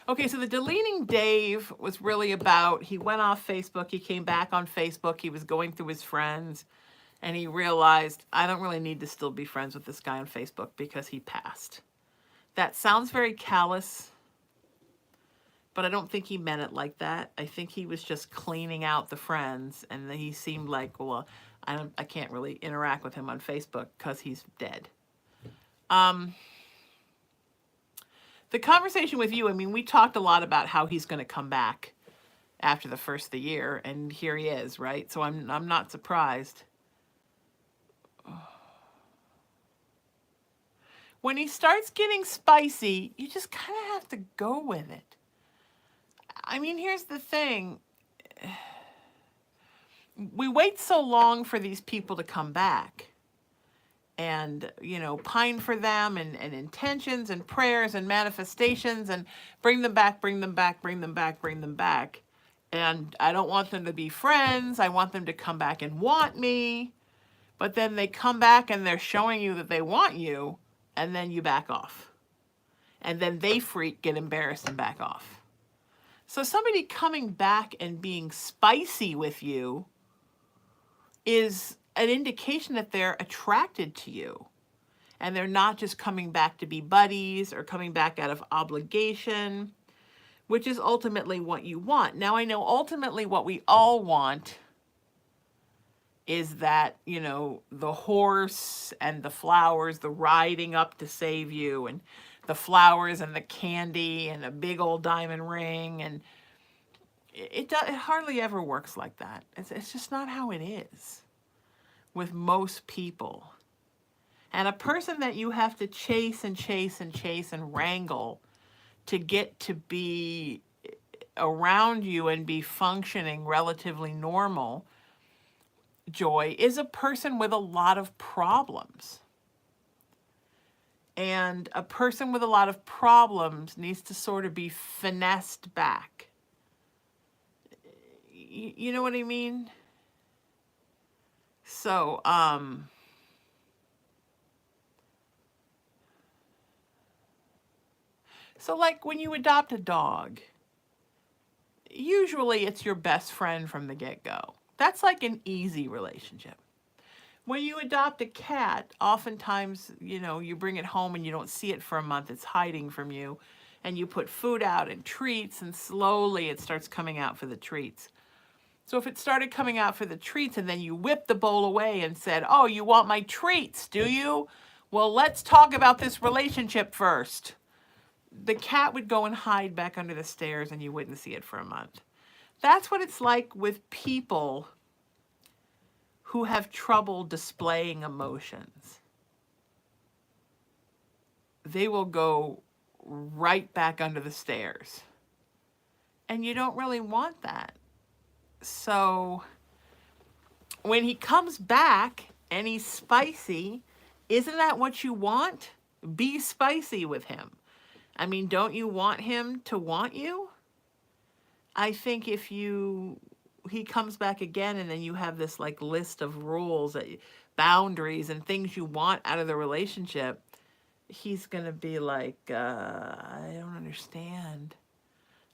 Okay, so the deleting Dave was really about, he went off Facebook, he came back on Facebook, he was going through his friends, and he realized, I don't really need to still be friends with this guy on Facebook because he passed. That sounds very callous, but I don't think he meant it like that. I think he was just cleaning out the friends, and then he seemed like, well, I can't really interact with him on Facebook because he's dead. The conversation with you, I mean, we talked a lot about how he's going to come back after the first of the year, and here he is, right? So I'm not surprised. When he starts getting spicy, you just kind of have to go with it. I mean, here's the thing. We wait so long for these people to come back. And, you know, pine for them and intentions and prayers and manifestations and bring them back, bring them back, bring them back, bring them back. And I don't want them to be friends. I want them to come back and want me. But then they come back and they're showing you that they want you, and then you back off. And then they freak, get embarrassed, and back off. So somebody coming back and being spicy with you is an indication that they're attracted to you, and they're not just coming back to be buddies or coming back out of obligation, which is ultimately what you want. Now, I know ultimately what we all want is that, you know, the horse and the flowers, the riding up to save you, and the flowers and the candy and a big old diamond ring, and it hardly ever works like that. It's just not how it is with most people. And a person that you have to chase and chase and chase and wrangle to get to be around you and be functioning relatively normal, Joy, is a person with a lot of problems. And a person with a lot of problems needs to sort of be finessed back. You know what I mean? So, like when you adopt a dog, usually it's your best friend from the get-go. That's like an easy relationship. When you adopt a cat, oftentimes, you know, you bring it home and you don't see it for a month. It's hiding from you. And you put food out and treats, and slowly it starts coming out for the treats. So if it started coming out for the treats and then you whipped the bowl away and said, oh, you want my treats, do you? Well, let's talk about this relationship first. The cat would go and hide back under the stairs and you wouldn't see it for a month. That's what it's like with people who have trouble displaying emotions. They will go right back under the stairs. And you don't really want that. So when he comes back and he's spicy, isn't that what you want? Be spicy with him. I mean, don't you want him to want you? I think if he comes back again and then you have this like list of rules, boundaries and things you want out of the relationship, he's going to be like, I don't understand.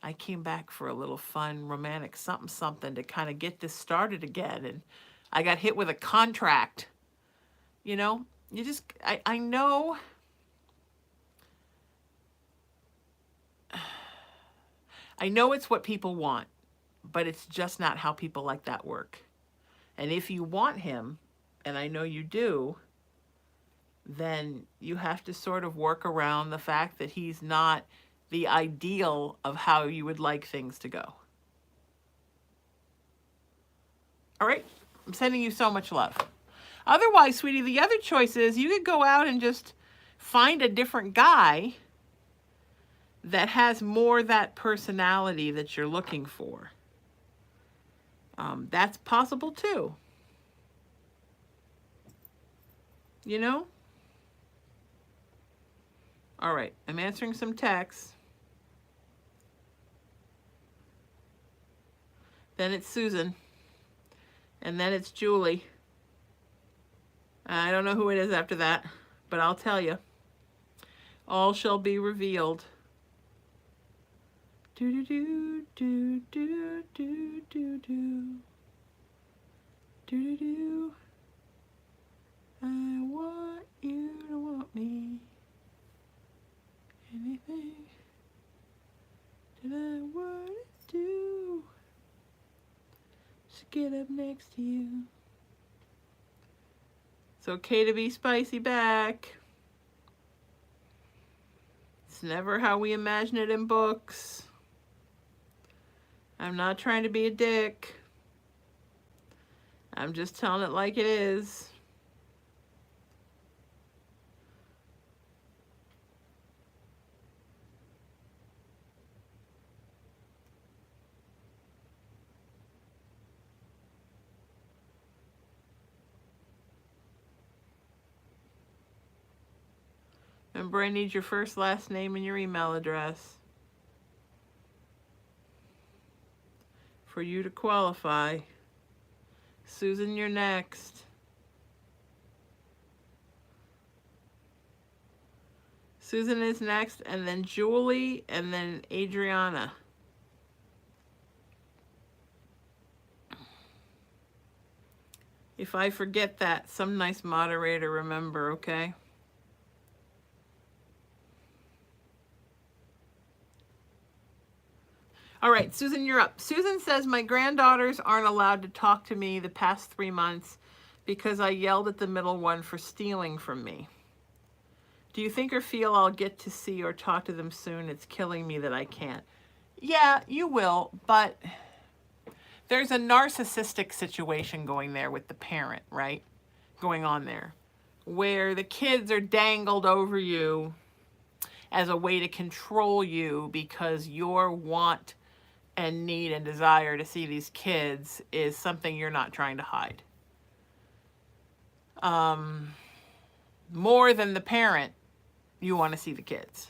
I came back for a little fun, romantic something to kind of get this started again. And I got hit with a contract. You know, I know. I know it's what people want, but it's just not how people like that work. And if you want him, and I know you do, then you have to sort of work around the fact that he's not the ideal of how you would like things to go. All right? I'm sending you so much love. Otherwise, sweetie, the other choice is you could go out and just find a different guy that has more that personality that you're looking for. That's possible too. You know? All right, I'm answering some texts. Then it's Susan. And then it's Julie. I don't know who it is after that, but I'll tell you. All shall be revealed. Do do do do do do do do do. I want you to want me. Anything that I want to do. Just get up next to you. It's okay to be spicy back. It's never how we imagine it in books. I'm not trying to be a dick. I'm just telling it like it is. Remember, I need your first, last name, and your email address for you to qualify. Susan, you're next. Susan is next, and then Julie, and then Adriana. If I forget that, some nice moderator remember, okay? All right, Susan, you're up. Susan says, my granddaughters aren't allowed to talk to me the past 3 months because I yelled at the middle one for stealing from me. Do you think or feel I'll get to see or talk to them soon? It's killing me that I can't. Yeah, you will, but there's a narcissistic situation going there with the parent, right? Going on there, where the kids are dangled over you as a way to control you because your want and need and desire to see these kids is something you're not trying to hide. More than the parent, you want to see the kids.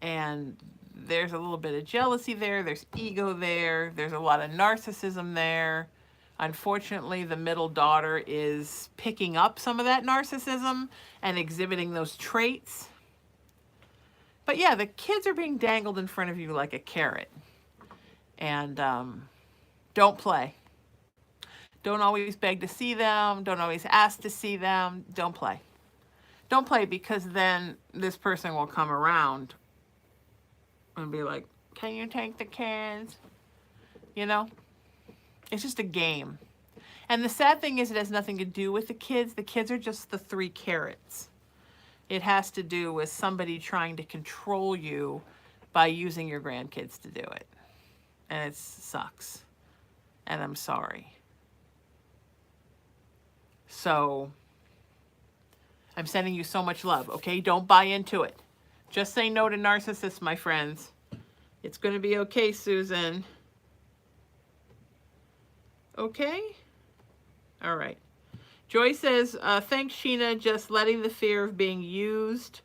And there's a little bit of jealousy there, there's ego there, there's a lot of narcissism there. Unfortunately, the middle daughter is picking up some of that narcissism and exhibiting those traits. But yeah, the kids are being dangled in front of you like a carrot. And don't play. Don't always beg to see them. Don't always ask to see them. Don't play. Don't play, because then this person will come around and be like, can you take the kids? You know? It's just a game. And the sad thing is, it has nothing to do with the kids. The kids are just the 3 carrots. It has to do with somebody trying to control you by using your grandkids to do it. And it sucks. And I'm sorry. So, I'm sending you so much love, okay? Don't buy into it. Just say no to narcissists, my friends. It's going to be okay, Susan. Okay? All right. Joy says, thanks, Sheena. Just letting the fear of being used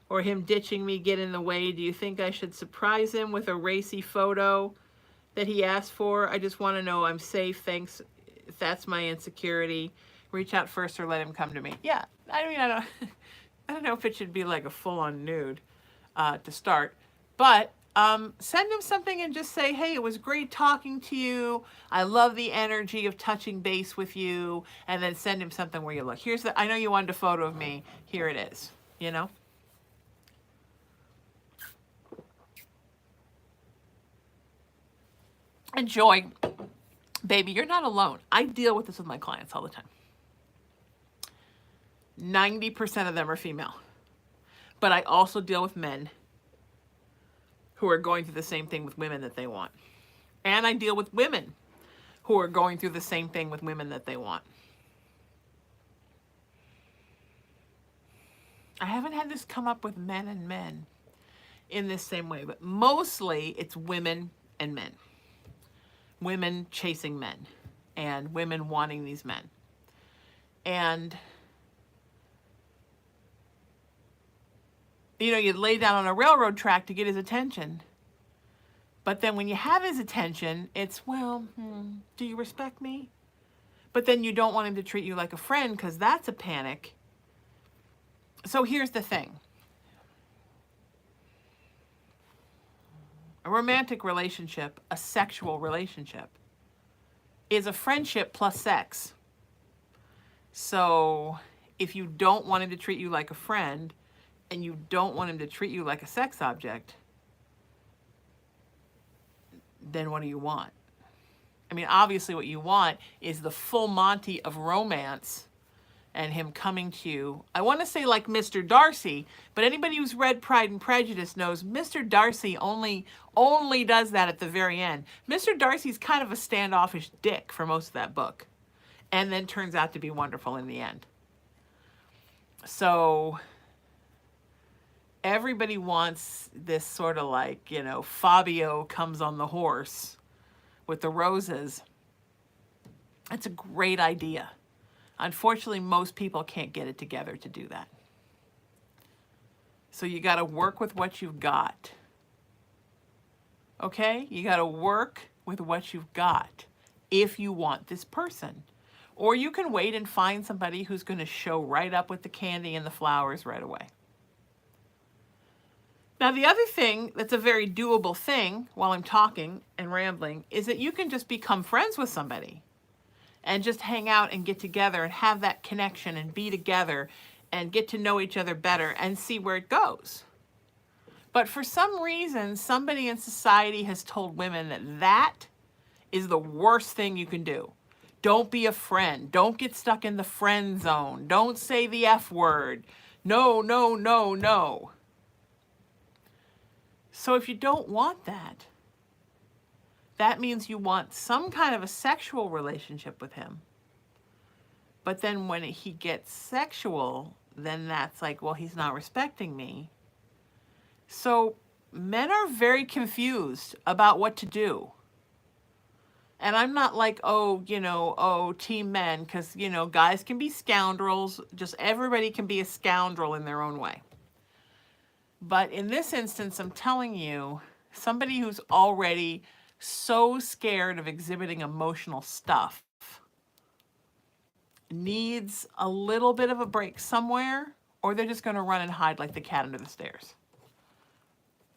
or him ditching me get in the way. Do you think I should surprise him with a racy photo that he asked for? I just want to know I'm safe. Thanks. If that's my insecurity, reach out first or let him come to me. Yeah, I mean, I don't know if it should be like a full-on nude to start, but send him something and just say, hey, it was great talking to you. I love the energy of touching base with you. And then send him something where you look. Here's I know you wanted a photo of me. Here it is, you know? And Joy, baby, you're not alone. I deal with this with my clients all the time. 90% of them are female. But I also deal with men who are going through the same thing with women that they want. And I deal with women who are going through the same thing with women that they want. I haven't had this come up with men and men. in this same way, but mostly it's women and men. Women chasing men and women wanting these men. And, you know, you'd lay down on a railroad track to get his attention. But then when you have his attention, it's, well, do you respect me? But then you don't want him to treat you like a friend because that's a panic. So here's the thing. A romantic relationship, a sexual relationship, is a friendship plus sex. So if you don't want him to treat you like a friend and you don't want him to treat you like a sex object, then what do you want? I mean, obviously what you want is the full Monty of romance and him coming to you. I want to say like Mr. Darcy, but anybody who's read Pride and Prejudice knows Mr. Darcy only does that at the very end. Mr. Darcy's kind of a standoffish dick for most of that book, and then turns out to be wonderful in the end. So everybody wants this sort of like, you know, Fabio comes on the horse with the roses. It's a great idea. Unfortunately, most people can't get it together to do that. So you got to work with what you've got. Okay? You got to work with what you've got if you want this person. Or you can wait and find somebody who's going to show right up with the candy and the flowers right away. Now, the other thing that's a very doable thing while I'm talking and rambling is that you can just become friends with somebody and just hang out and get together and have that connection and be together and get to know each other better and see where it goes. But for some reason, somebody in society has told women that that is the worst thing you can do. Don't be a friend. Don't get stuck in the friend zone. Don't say the F word. No, no, no, no. So if you don't want that, that means you want some kind of a sexual relationship with him. But then when he gets sexual, then that's like, well, he's not respecting me. So men are very confused about what to do. And I'm not like, oh, you know, oh, team men, because, you know, guys can be scoundrels. Just everybody can be a scoundrel in their own way. But in this instance, I'm telling you, somebody who's already so scared of exhibiting emotional stuff needs a little bit of a break somewhere, or they're just going to run and hide like the cat under the stairs.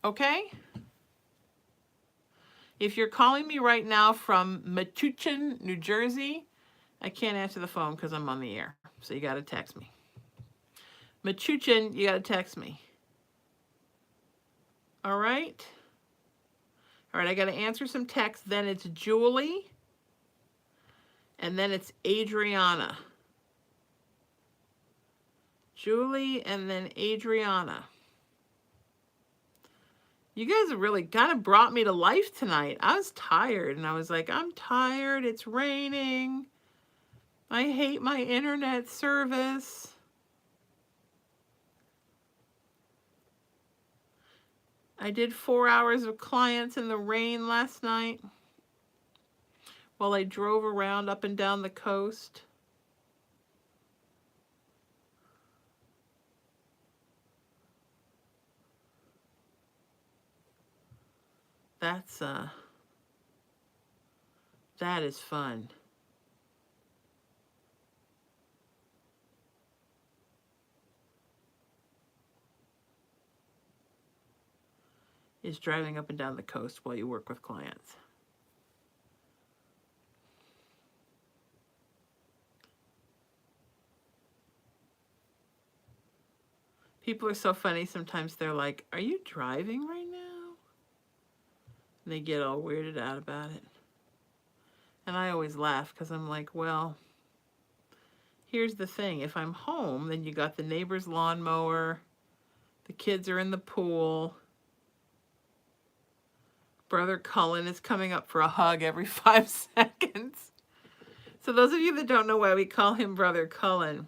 Okay? If you're calling me right now from Metuchen, New Jersey, I can't answer the phone because I'm on the air. So you got to text me. Metuchen, you got to text me. All right? All right, I got to answer some texts. Then it's Julie. And then it's Adriana. Julie and then Adriana. You guys have really kind of brought me to life tonight. I was tired, and I was like, I'm tired. It's raining. I hate my internet service. I did 4 hours of clients in the rain last night while I drove around up and down the coast. That is fun. Is driving up and down the coast while you work with clients. People are so funny. Sometimes they're like, are you driving right now? And they get all weirded out about it. And I always laugh because I'm like, well, here's the thing. If I'm home, then you got the neighbor's lawnmower. The kids are in the pool. Brother Cullen is coming up for a hug every 5 seconds. So those of you that don't know why we call him Brother Cullen,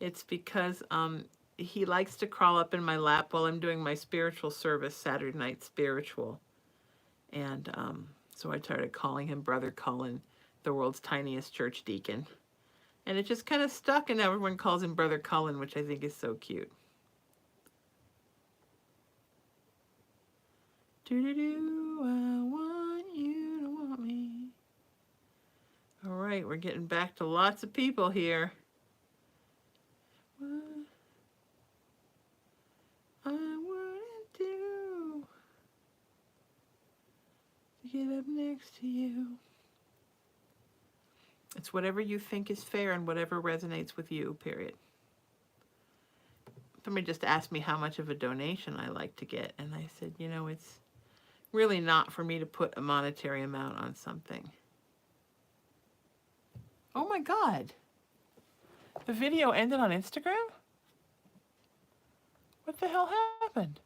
it's because he likes to crawl up in my lap while I'm doing my spiritual service, Saturday Night Spiritual. And so I started calling him Brother Cullen, the world's tiniest church deacon. And it just kind of stuck, and everyone calls him Brother Cullen, which I think is so cute. Do-do-do, I want you to want me. All right, we're getting back to lots of people here. What I wouldn't do to get up next to you. It's whatever you think is fair and whatever resonates with you, period. Somebody just asked me how much of a donation I like to get, and I said, you know, it's really not for me to put a monetary amount on something. Oh my God. The video ended on Instagram? What the hell happened?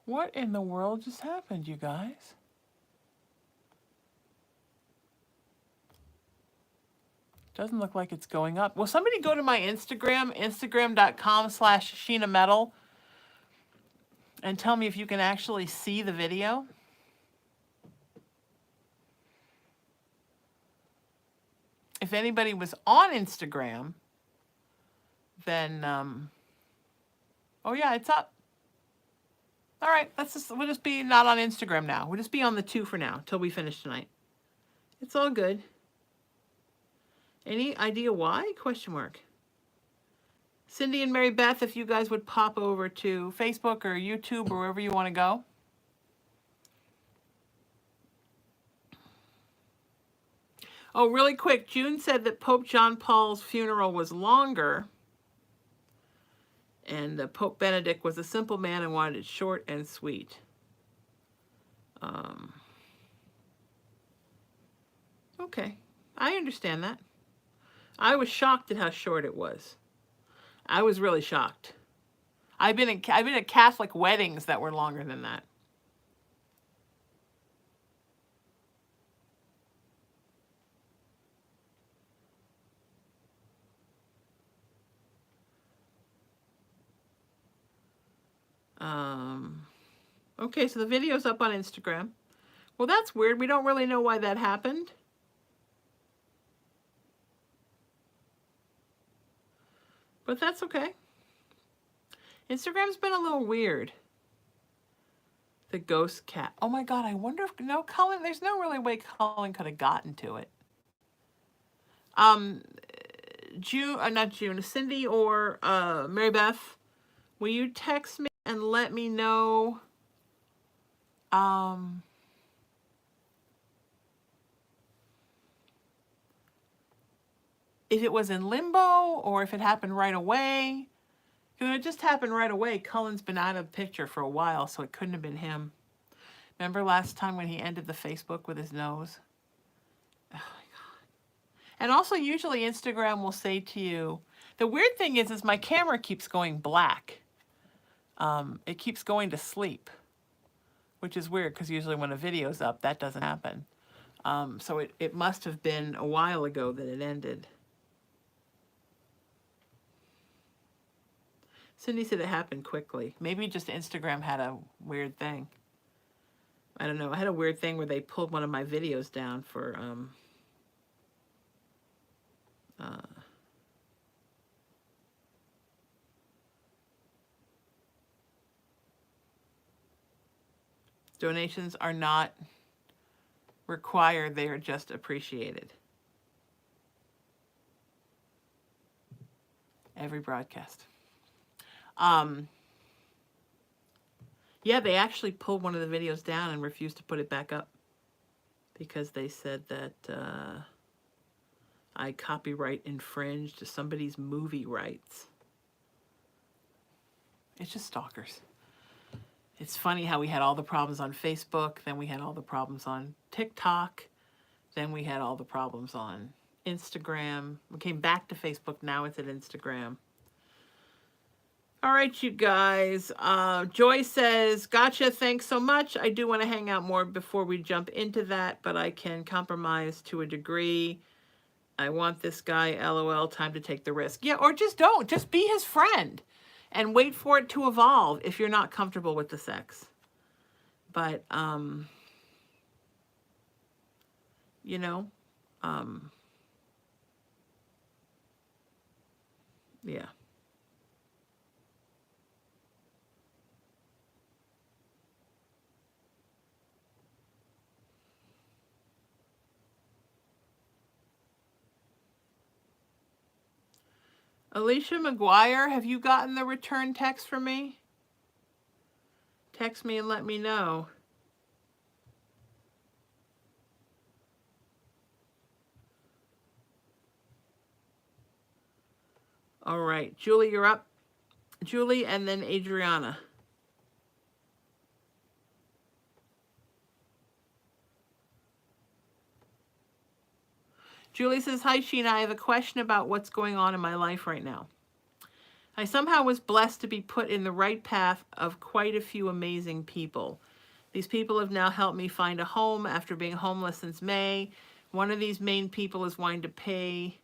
What in the world just happened, you guys? Doesn't look like it's going up. Will somebody go to my Instagram, instagram.com/Sheena Metal, and tell me if you can actually see the video? If anybody was on Instagram, then, oh yeah, it's up. All right, we'll just be not on Instagram now. We'll just be on the 2 for now, till we finish tonight. It's all good. Any idea why? Question mark. Cindy and Mary Beth, if you guys would pop over to Facebook or YouTube or wherever you want to go. Oh, really quick, June said that Pope John Paul's funeral was longer, and Pope Benedict was a simple man and wanted it short and sweet. Okay, I understand that. I was shocked at how short it was. I was really shocked. I've been at Catholic weddings that were longer than that. Okay, so the video's up on Instagram. Well, that's weird. We don't really know why that happened. But that's okay. Instagram's been a little weird. The ghost cat. Oh my God, I wonder if, no, Cullen, there's no really way Cullen could have gotten to it. Not June, Cindy or Mary Beth, will you text me and let me know if it was in limbo or if it happened right away? Because it just happened right away. Cullen's been out of the picture for a while, so it couldn't have been him. Remember last time when he ended the Facebook with his nose? Oh my God. And also usually Instagram will say to you, the weird thing is my camera keeps going black. It keeps going to sleep, which is weird because usually when a video's up, that doesn't happen. So it must have been a while ago that it ended. Cindy said it happened quickly. Maybe just Instagram had a weird thing. I don't know. I had a weird thing where they pulled one of my videos down for donations are not required. They are just appreciated. Every broadcast. Yeah, they actually pulled one of the videos down and refused to put it back up because they said that I copyright infringed somebody's movie rights. It's just stalkers. It's funny how we had all the problems on Facebook, then we had all the problems on TikTok, then we had all the problems on Instagram. We came back to Facebook, now it's at Instagram. All right, you guys. Joy says, gotcha, thanks so much. I do want to hang out more before we jump into that, but I can compromise to a degree. I want this guy, LOL, time to take the risk. Yeah, or just don't. Just be his friend and wait for it to evolve if you're not comfortable with the sex. But, you know, yeah. Alicia McGuire, have you gotten the return text from me? Text me and let me know. All right, Julie, you're up. Julie, and then Adriana. Julie says, hi, Sheena. I have a question about what's going on in my life right now. I somehow was blessed to be put in the right path of quite a few amazing people. These people have now helped me find a home after being homeless since May. One of these main people is wanting to pay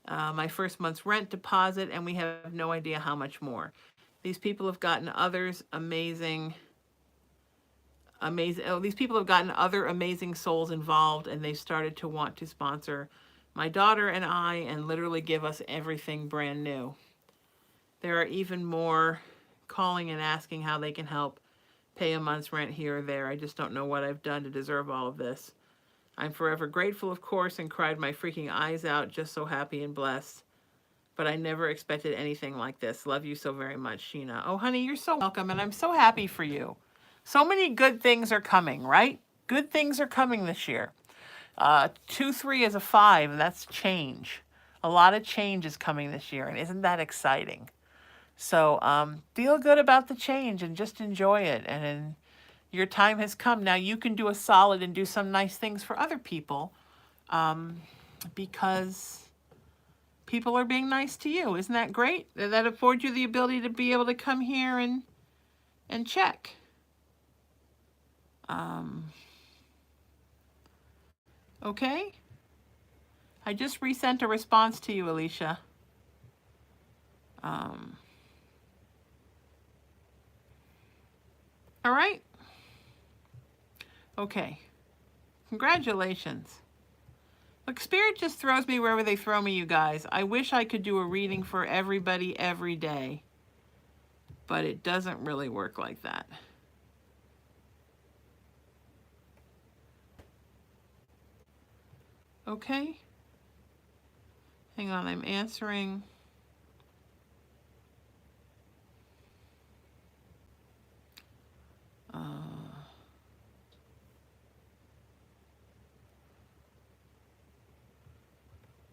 my first month's rent deposit, and we have no idea how much more. These people have gotten others amazing. These people have gotten other amazing souls involved, and they've started to want to sponsor my daughter and I and literally give us everything brand new. There are even more calling and asking how they can help pay a month's rent here or there. I just don't know what I've done to deserve all of this. I'm forever grateful, of course, and cried my freaking eyes out, just so happy and blessed. But I never expected anything like this. Love you so very much, Sheena. Oh, honey, you're so welcome, and I'm so happy for you. So many good things are coming, right? Good things are coming this year. 2, 3 is a 5. That's change. A lot of change is coming this year, and isn't that exciting? So feel good about the change and just enjoy it. And your time has come. Now you can do a solid and do some nice things for other people because people are being nice to you. Isn't that great? That affords you the ability to be able to come here and check. Okay? I just resent a response to you, Alicia. All right? Okay. Congratulations. Look, Spirit just throws me wherever they throw me, you guys. I wish I could do a reading for everybody every day, but it doesn't really work like that. Okay? Hang on, I'm answering.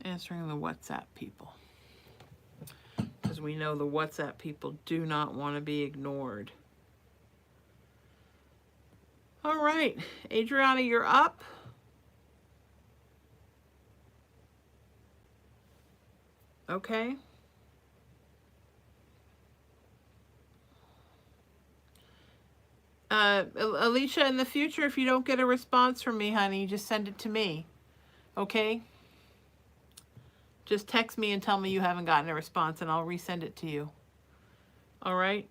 Answering the WhatsApp people. Because we know the WhatsApp people do not want to be ignored. All right, Adriana, you're up. Okay. Alicia, in the future, if you don't get a response from me, honey, just send it to me. Okay? Just text me and tell me you haven't gotten a response, and I'll resend it to you. All right?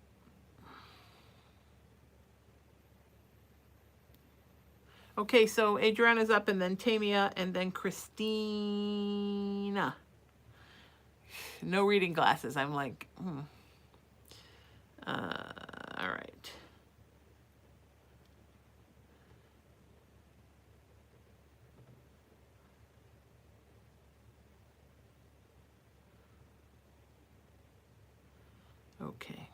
Okay, so Adriana's up, and then Tamia, and then Christina. No reading glasses. I'm like, all right. Okay.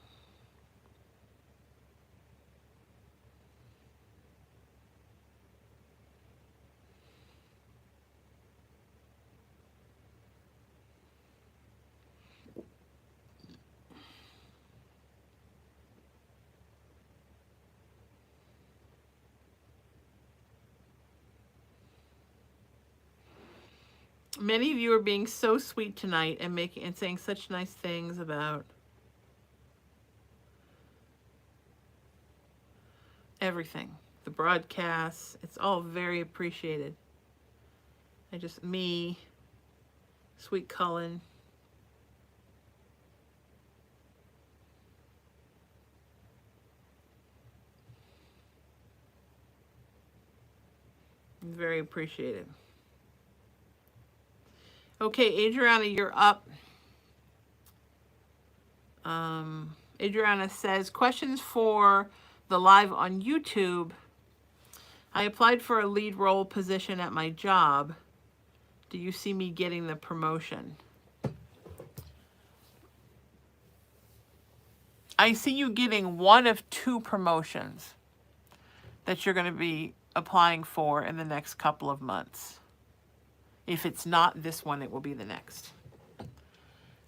Many of you are being so sweet tonight and saying such nice things about everything. The broadcasts, it's all very appreciated. Me, Sweet Cullen. Very appreciated. Okay, Adriana, you're up. Adriana says, questions for the live on YouTube. I applied for a lead role position at my job. Do you see me getting the promotion? I see you getting one of 2 promotions that you're going to be applying for in the next couple of months. If it's not this one, it will be the next.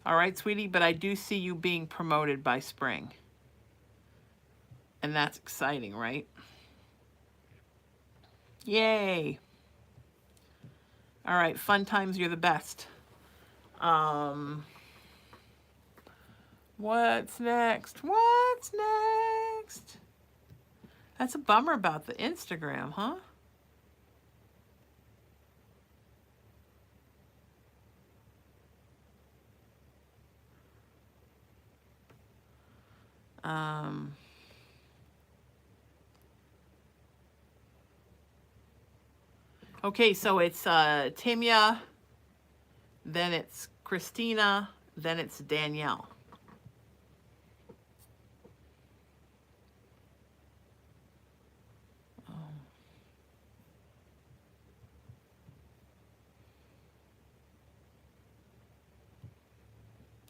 All right, sweetie, but I do see you being promoted by spring. And that's exciting, right? Yay. All right, fun times, you're the best. What's next? What's next? That's a bummer about the Instagram, huh? Okay, so it's Timya, then it's Christina, then it's Danielle.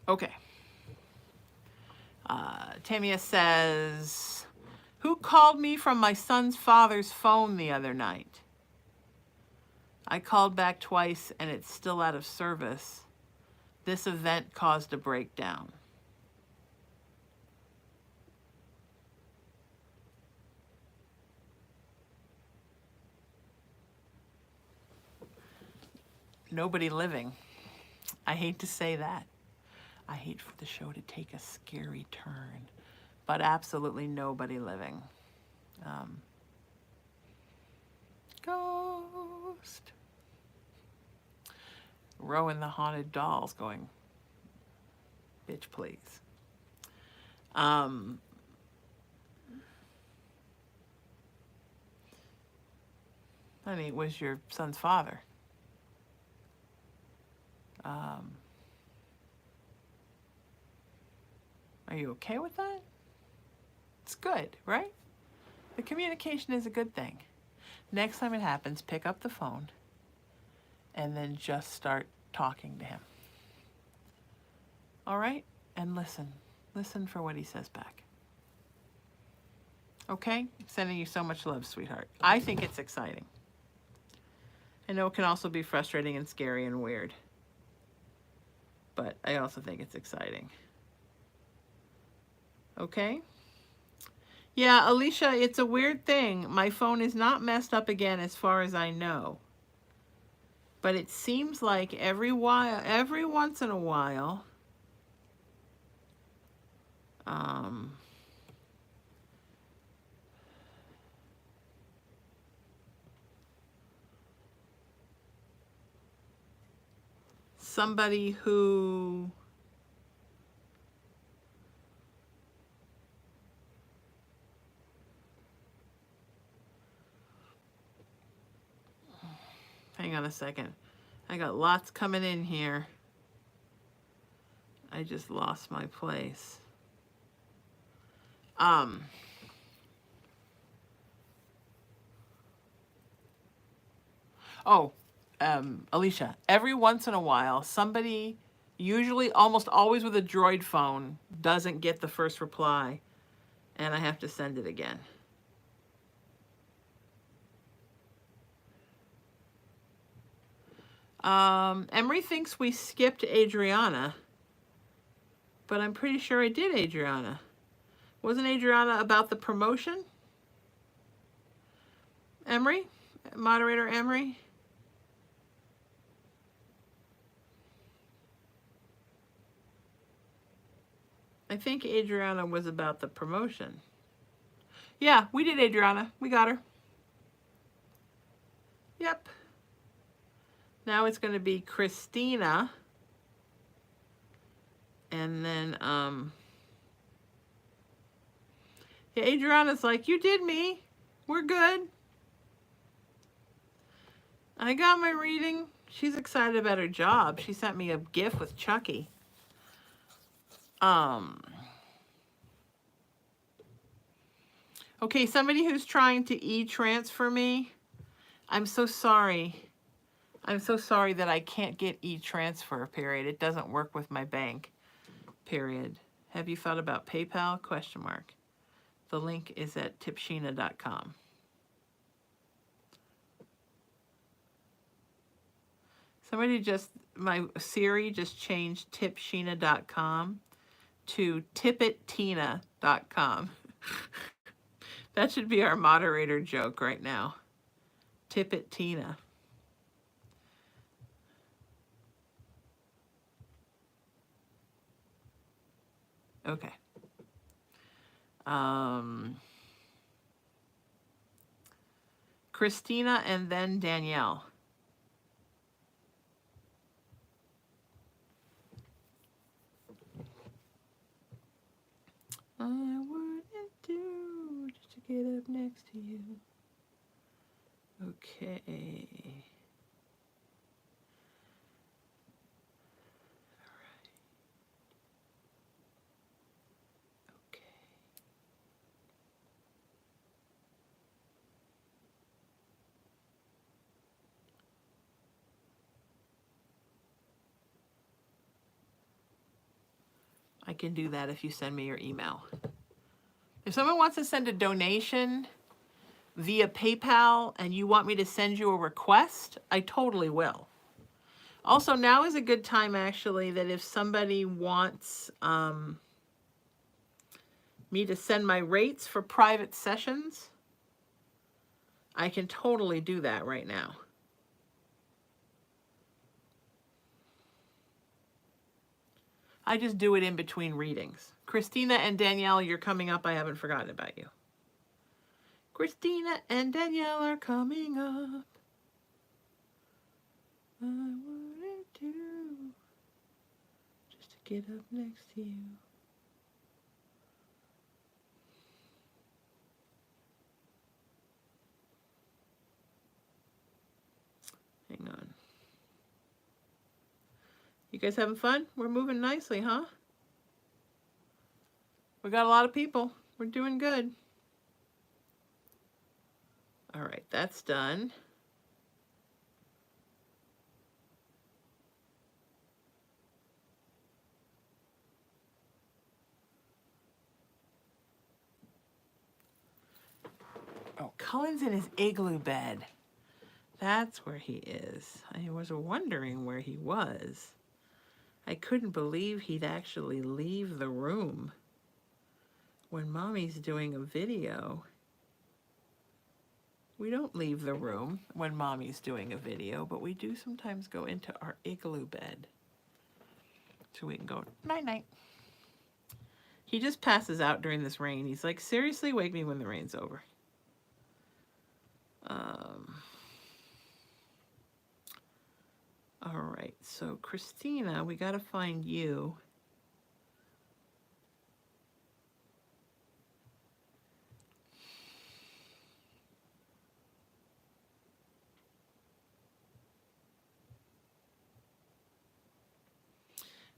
Okay. Tamia says, who called me from my son's father's phone the other night? I called back twice and it's still out of service. This event caused a breakdown. Nobody living. I hate to say that. I hate for the show to take a scary turn, but absolutely nobody living. Ghost. Rowan the Haunted Dolls going, bitch, please. Honey, it was your son's father. Are you okay with that? It's good, right? The communication is a good thing. Next time it happens, pick up the phone and then just start talking to him. All right? And listen. Listen for what he says back. Okay? Sending you so much love, sweetheart. I think it's exciting. I know it can also be frustrating and scary and weird, but I also think it's exciting. Okay? Yeah, Alicia, it's a weird thing. My phone is not messed up again as far as I know. But it seems like every once in a while, somebody who hang on a second. I got lots coming in here. I just lost my place. Alicia, every once in a while, somebody, usually almost always with a Droid phone, doesn't get the first reply, and I have to send it again. Emery thinks we skipped Adriana, but I'm pretty sure I did Adriana. Wasn't Adriana about the promotion? Emery? Moderator Emery? I think Adriana was about the promotion. Yeah, we did, Adriana. We got her. Yep. Now it's going to be Christina. And then, yeah, Adriana's like, you did me. We're good. I got my reading. She's excited about her job. She sent me a gift with Chucky. Okay, somebody who's trying to e-transfer me, I'm so sorry. I'm so sorry that I can't get e-transfer, period. It doesn't work with my bank, period. Have you thought about PayPal? Question mark. The link is at tipsheena.com. Somebody just, my Siri just changed tipsheena.com to tipittina.com. That should be our moderator joke right now. Tip it, Tina. Okay. Christina and then Danielle. I wouldn't do just to get up next to you. Okay. I can do that if you send me your email. If someone wants to send a donation via PayPal and you want me to send you a request, I totally will. Also, now is a good time, actually, that if somebody wants me to send my rates for private sessions, I can totally do that right now. I just do it in between readings. Christina and Danielle, you're coming up. I haven't forgotten about you. Christina and Danielle are coming up. I wouldn't do just to get up next to you. Hang on. You guys having fun? We're moving nicely, huh? We got a lot of people. We're doing good. All right, that's done. Oh, Cullen's in his igloo bed. That's where he is. I was wondering where he was. I couldn't believe he'd actually leave the room when Mommy's doing a video. We don't leave the room when Mommy's doing a video, but we do sometimes go into our igloo bed so we can go night-night. He just passes out during this rain. He's like, seriously, wake me when the rain's over. All right, so Christina, we got to find you.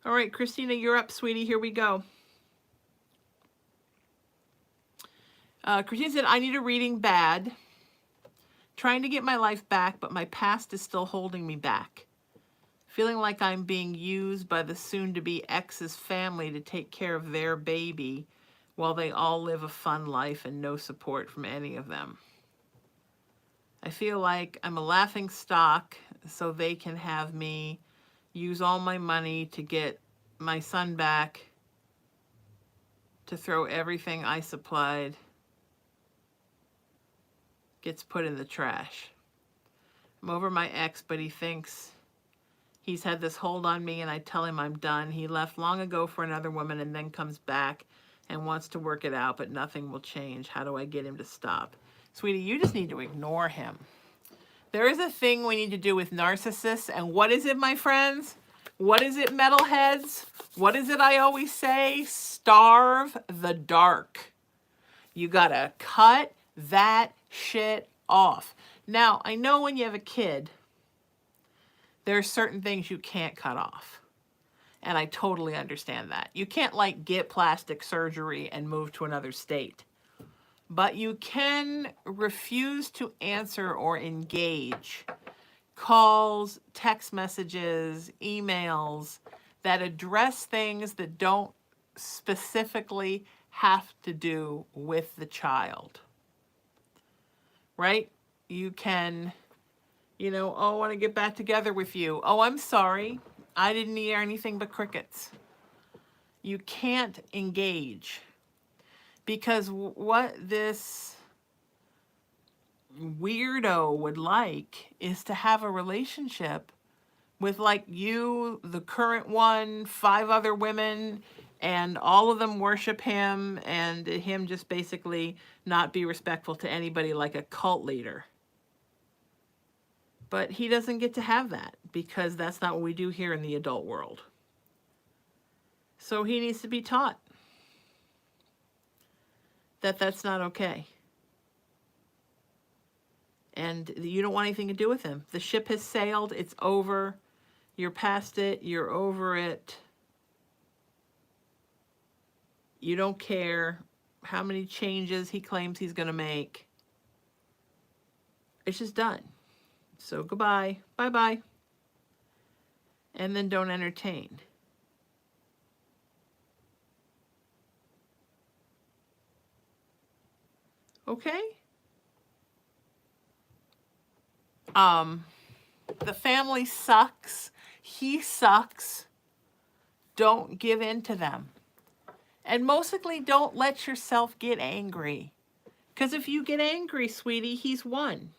All right, Christina, you're up, sweetie. Here we go. Christina said, I need a reading bad. Trying to get my life back, but my past is still holding me back. Feeling like I'm being used by the soon-to-be ex's family to take care of their baby while they all live a fun life and no support from any of them. I feel like I'm a laughing stock so they can have me use all my money to get my son back, to throw everything I supplied gets put in the trash. I'm over my ex, but he thinks he's had this hold on me, and I tell him I'm done. He left long ago for another woman and then comes back and wants to work it out, but nothing will change. How do I get him to stop? Sweetie, you just need to ignore him. There is a thing we need to do with narcissists, and what is it, my friends? What is it, metalheads? What is it I always say? Starve the dark. You gotta cut that shit off. Now, I know when you have a kid, there are certain things you can't cut off. And I totally understand that. You can't like get plastic surgery and move to another state. But you can refuse to answer or engage calls, text messages, emails that address things that don't specifically have to do with the child. Right? You can, oh, I want to get back together with you. Oh, I'm sorry. I didn't hear anything but crickets. You can't engage. Because what this weirdo would like is to have a relationship with like you, the current one, 5 other women, and all of them worship him, and him just basically not be respectful to anybody like a cult leader. But he doesn't get to have that because that's not what we do here in the adult world. So he needs to be taught that that's not okay. And you don't want anything to do with him. The ship has sailed. It's over. You're past it. You're over it. You don't care how many changes he claims he's going to make. It's just done. So goodbye. Bye-bye. And then don't entertain. Okay? The family sucks. He sucks. Don't give in to them. And mostly don't let yourself get angry. Because if you get angry, sweetie, he's won.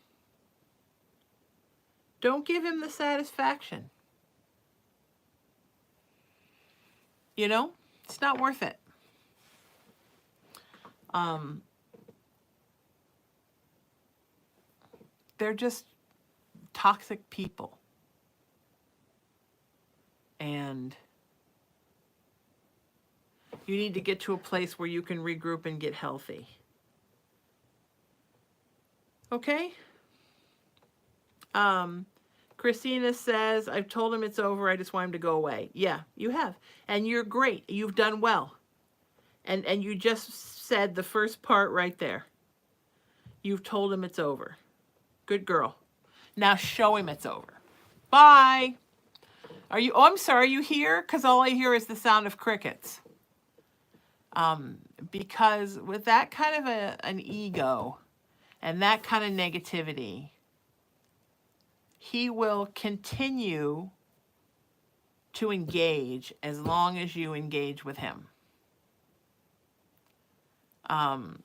Don't give him the satisfaction. It's not worth it. They're just toxic people. And you need to get to a place where you can regroup and get healthy. Okay? Christina says, I've told him it's over. I just want him to go away. Yeah, you have. And you're great. You've done well. And you just said the first part right there. You've told him it's over. Good girl. Now show him it's over. Bye. I'm sorry, are you here? Because all I hear is the sound of crickets. Because with that kind of an ego and that kind of negativity, he will continue to engage as long as you engage with him. And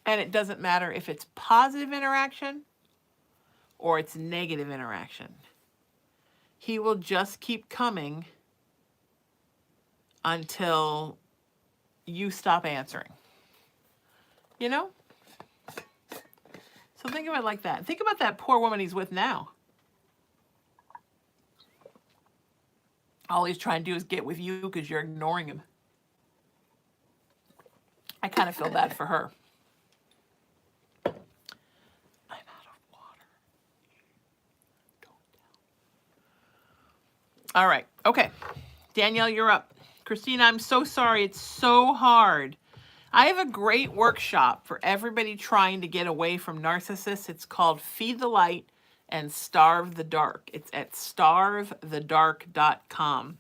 it doesn't matter if it's positive interaction or it's negative interaction. He will just keep coming until you stop answering. So think of it like that. Think about that poor woman he's with now. All he's trying to do is get with you because you're ignoring him. I kind of feel bad for her. I'm out of water. Don't tell. All right. Okay. Danielle, you're up. Christina, I'm so sorry. It's so hard. I have a great workshop for everybody trying to get away from narcissists. It's called Feed the Light and Starve the Dark. It's at starvethedark.com.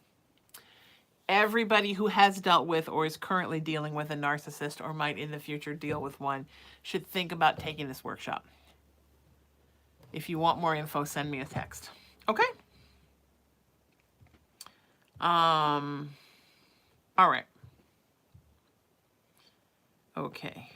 Everybody who has dealt with or is currently dealing with a narcissist or might in the future deal with one should think about taking this workshop. If you want more info, send me a text. Okay? All right. Okay.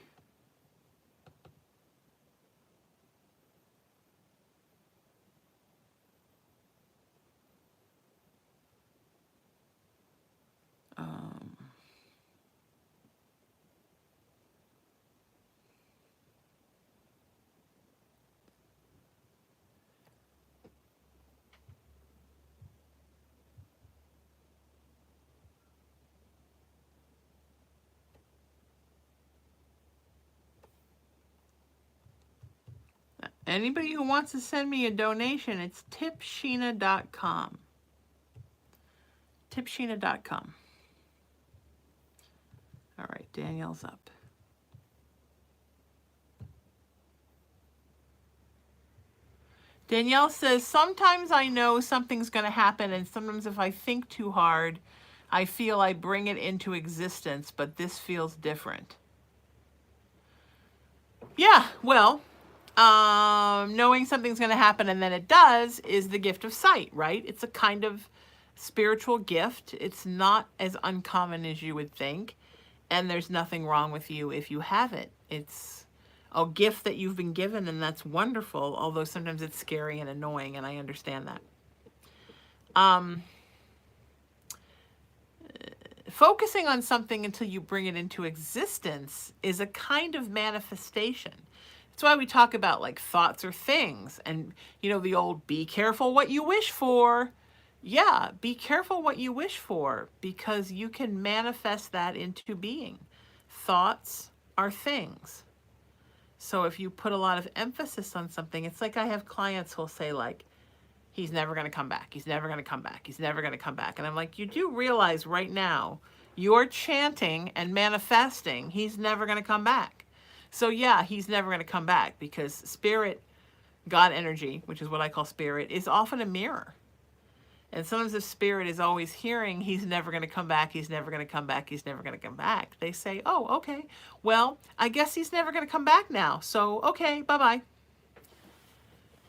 Anybody who wants to send me a donation, it's tipsheena.com. tipsheena.com. All right, Danielle's up. Danielle says, sometimes I know something's going to happen, and sometimes if I think too hard, I feel I bring it into existence, but this feels different. Yeah, well, knowing something's going to happen and then it does is the gift of sight, right? It's a kind of spiritual gift. It's not as uncommon as you would think, and there's nothing wrong with you if you have it. It's a gift that you've been given, and that's wonderful, although sometimes it's scary and annoying, and I understand that. Focusing on something until you bring it into existence is a kind of manifestation. That's why we talk about like thoughts or things, and the old be careful what you wish for. Yeah, be careful what you wish for, because you can manifest that into being. Thoughts are things. So if you put a lot of emphasis on something, it's like I have clients who'll say like, he's never going to come back. He's never going to come back. He's never going to come back. And I'm like, you do realize right now you're chanting and manifesting he's never going to come back. So yeah, he's never going to come back, because spirit, God energy, which is what I call spirit, is often a mirror. And sometimes if spirit is always hearing, he's never going to come back, he's never going to come back, he's never going to come back, they say, oh, okay, well, I guess he's never going to come back now. So, okay, bye-bye.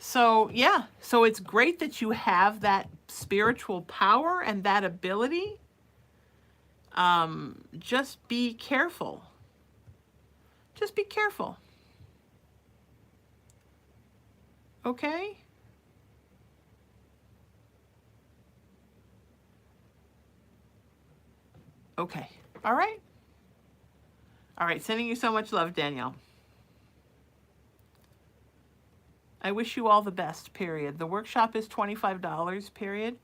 So, yeah, so it's great that you have that spiritual power and that ability. Just be careful. Just be careful. Okay? Okay. All right. All right. Sending you so much love, Danielle. I wish you all the best, period. The workshop is $25, period.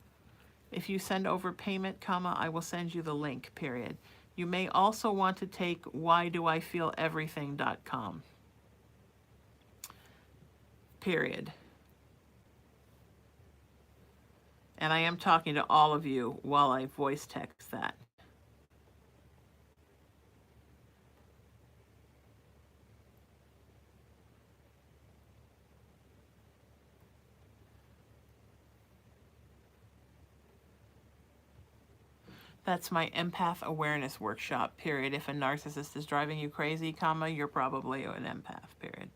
If you send over payment, comma, I will send you the link, period. You may also want to take whydoifeeleverything.com, period. And I am talking to all of you while I voice text that. That's my empath awareness workshop, period. If a narcissist is driving you crazy, comma, you're probably an empath, period.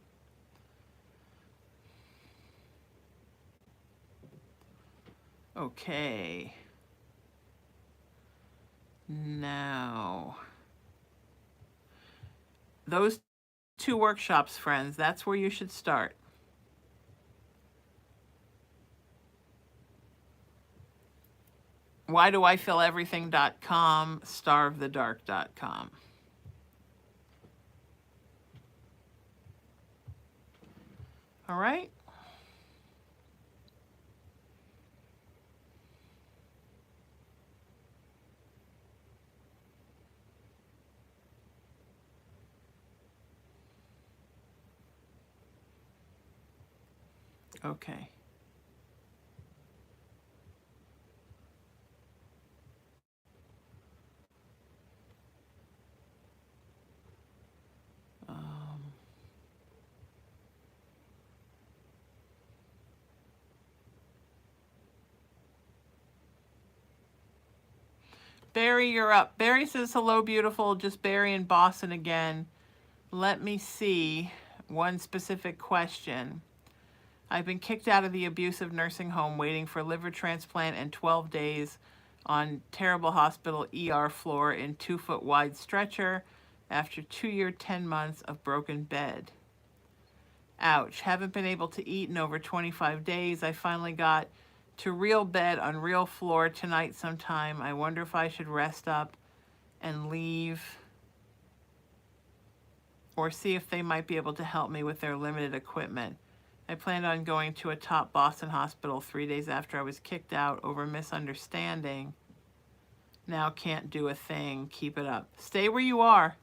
Okay. Now, those 2 workshops, friends, that's where you should start. whydoifeeleverything.com, starvethedark.com. All right? Okay. Barry, you're up. Barry says, hello, beautiful. Just Barry in Boston again. Let me see one specific question. I've been kicked out of the abusive nursing home, waiting for liver transplant and 12 days on terrible hospital ER floor in 2-foot wide stretcher after 2-year, 10 months of broken bed. Ouch. Haven't been able to eat in over 25 days. I finally got to real bed on real floor tonight sometime. I wonder if I should rest up and leave, or see if they might be able to help me with their limited equipment. I planned on going to a top Boston hospital 3 days after I was kicked out over misunderstanding. Now can't do a thing. Keep it up. Stay where you are.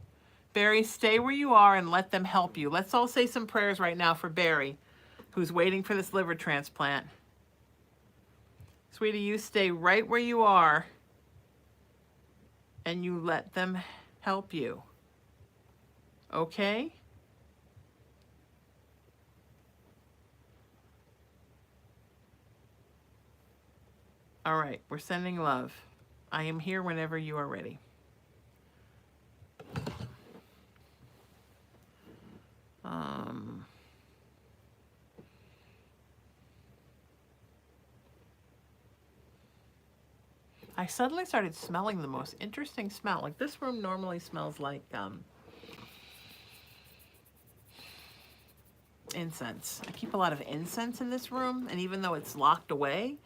Barry, stay where you are and let them help you. Let's all say some prayers right now for Barry. who's waiting for this liver transplant. Sweetie, you stay right where you are and you let them help you. Okay? All right, we're sending love. I am here whenever you are ready. I suddenly started smelling the most interesting smell. Like this room normally smells like incense. I keep a lot of incense in this room, and even though it's locked away,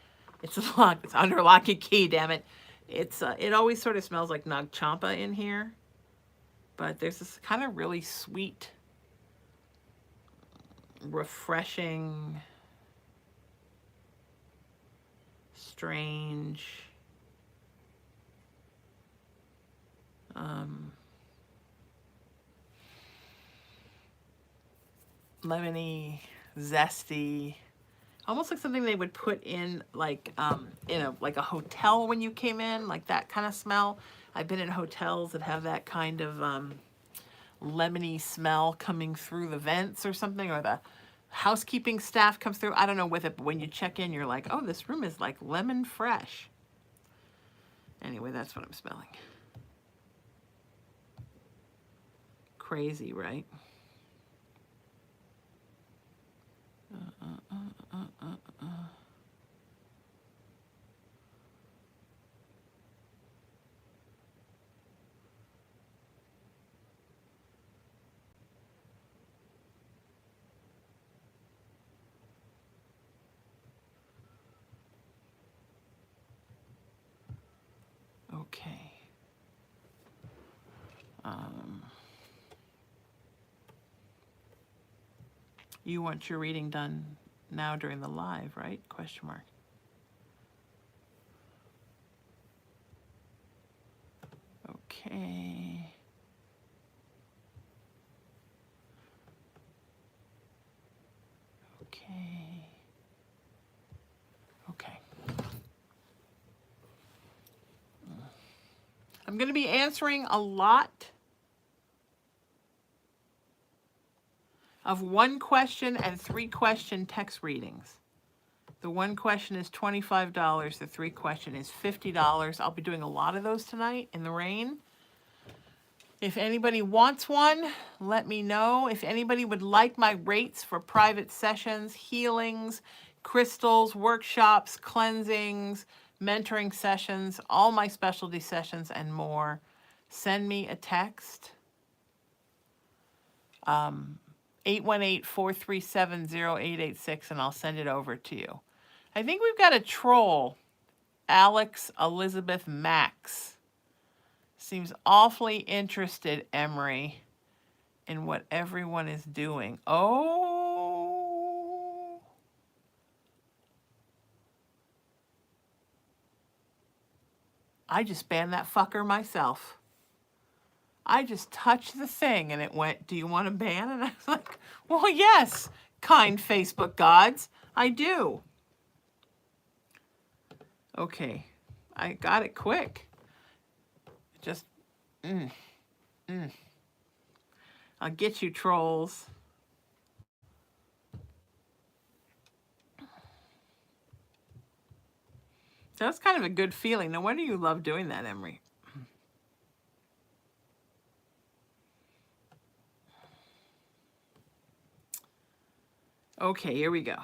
it's locked. It's under lock and key. Damn it! It always sort of smells like Nag Champa in here, but there's this kind of really sweet, refreshing, strange, lemony, zesty, almost like something they would put in like like a hotel when you came in, like that kind of smell. I've been in hotels that have that kind of lemony smell coming through the vents or something, or the housekeeping staff comes through. I don't know with it, but when you check in, you're like, oh, this room is like lemon fresh. Anyway, that's what I'm smelling. Crazy, right? Okay. You want your reading done now during the live, right? Question mark. Okay. Okay. Okay. I'm going to be answering a lot of 1 question and 3 question text readings. The 1 question is $25. The 3 question is $50. I'll be doing a lot of those tonight in the rain. If anybody wants one, let me know. If anybody would like my rates for private sessions, healings, crystals, workshops, cleansings, mentoring sessions, all my specialty sessions and more, send me a text. 818-437-0886 and I'll send it over to you. I think we've got a troll, Alex Elizabeth Max. Seems awfully interested, Emery, in what everyone is doing. Oh. I just banned that fucker myself. I just touched the thing and it went, do you want to ban? And I was like, well, yes, kind Facebook gods, I do. Okay, I got it quick. Just, I'll get you, trolls. So that's kind of a good feeling. No wonder you love doing that, Emery. Okay, here we go.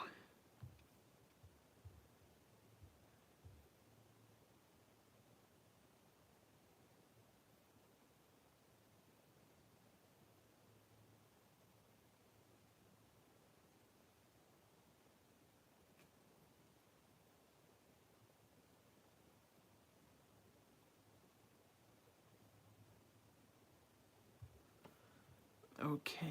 Okay.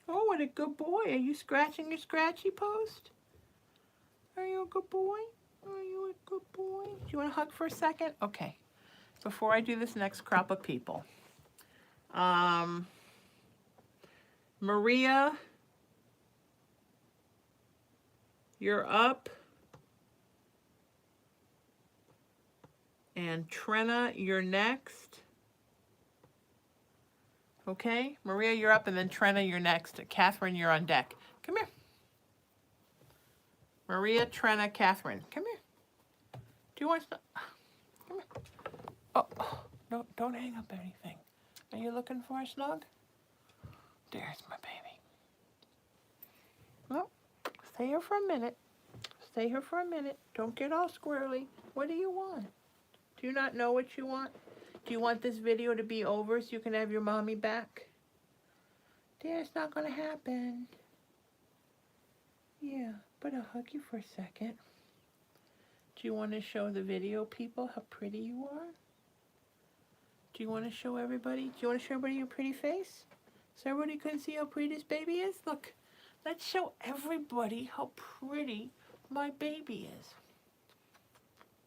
Oh, what a good boy. Are you scratching your scratchy post? Are you a good boy? Are you a good Good boy. Do you want a hug for a second? Okay. Before I do this next crop of people. Maria, you're up. And Trenna, you're next. Okay, Maria, you're up, and then Trenna, you're next. Catherine, you're on deck. Come here. Maria, Trenna, Catherine, come here. Do you want to? Come here. Oh, no, don't hang up anything. Are you looking for a snug? There's my baby. Well, stay here for a minute. Stay here for a minute. Don't get all squirrely. What do you want? Do you not know what you want? Do you want this video to be over so you can have your mommy back? Dear, it's not going to happen. Yeah, but I'll hug you for a second. Do you want to show the video people how pretty you are? Do you want to show everybody? Do you want to show everybody your pretty face? So everybody can see how pretty this baby is? Look, let's show everybody how pretty my baby is.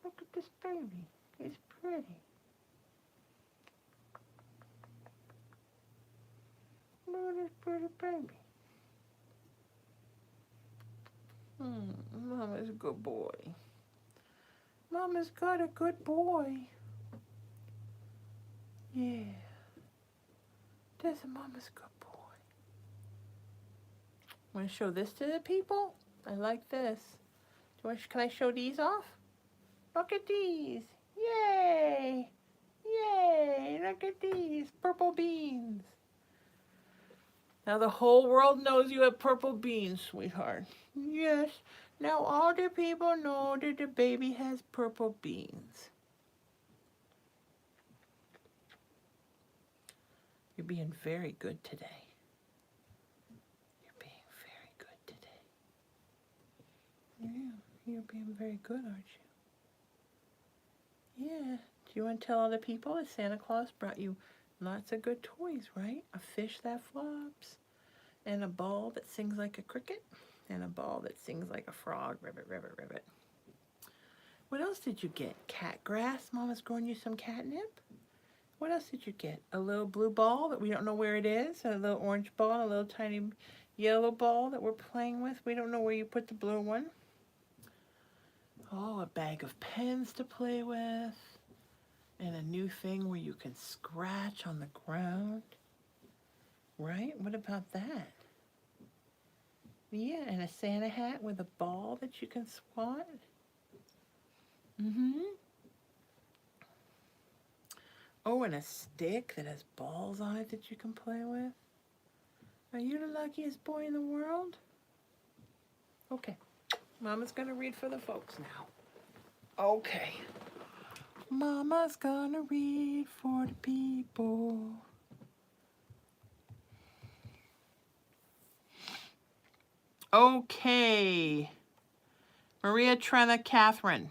Look at this baby. He's pretty. Look at this pretty baby. Mama's a good boy. Mama's got a good boy. Yeah. There's a mama's good boy. Want to show this to the people? I like this. Can I show these off? Look at these. Yay. Yay. Look at these purple beans. Now the whole world knows you have purple beans, sweetheart. Yes. Now all the people know that the baby has purple beans. You're being very good today. You're being very good today. Yeah, you're being very good, aren't you? Yeah. Do you want to tell other people that Santa Claus brought you lots of good toys, right? A fish that flops, and a ball that sings like a cricket, and a ball that sings like a frog. Ribbit, ribbit, ribbit. What else did you get? Cat grass? Mama's growing you some catnip? What else did you get? A little blue ball that we don't know where it is, a little orange ball, a little tiny yellow ball that we're playing with. We don't know where you put the blue one. Oh, a bag of pens to play with. And a new thing where you can scratch on the ground. Right? What about that? Yeah, and a Santa hat with a ball that you can swat. Oh, and a stick that has balls on it that you can play with. Are you the luckiest boy in the world? Okay. Mama's going to read for the folks now. Okay. Mama's going to read for the people. Okay. Maria, Trenna, Catherine.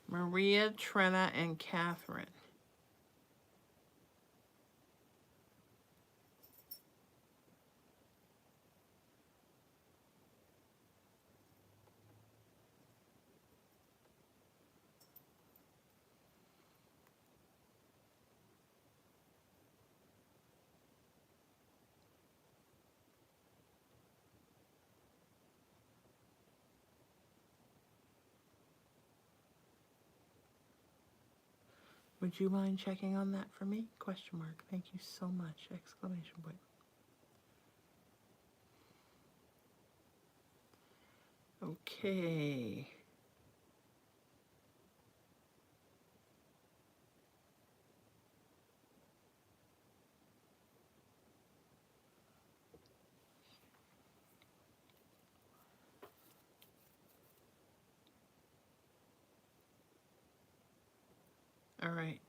Maria, Trenna, and Catherine. Would you mind checking on that for me? Question mark. Thank you so much. Exclamation point. Okay. All right.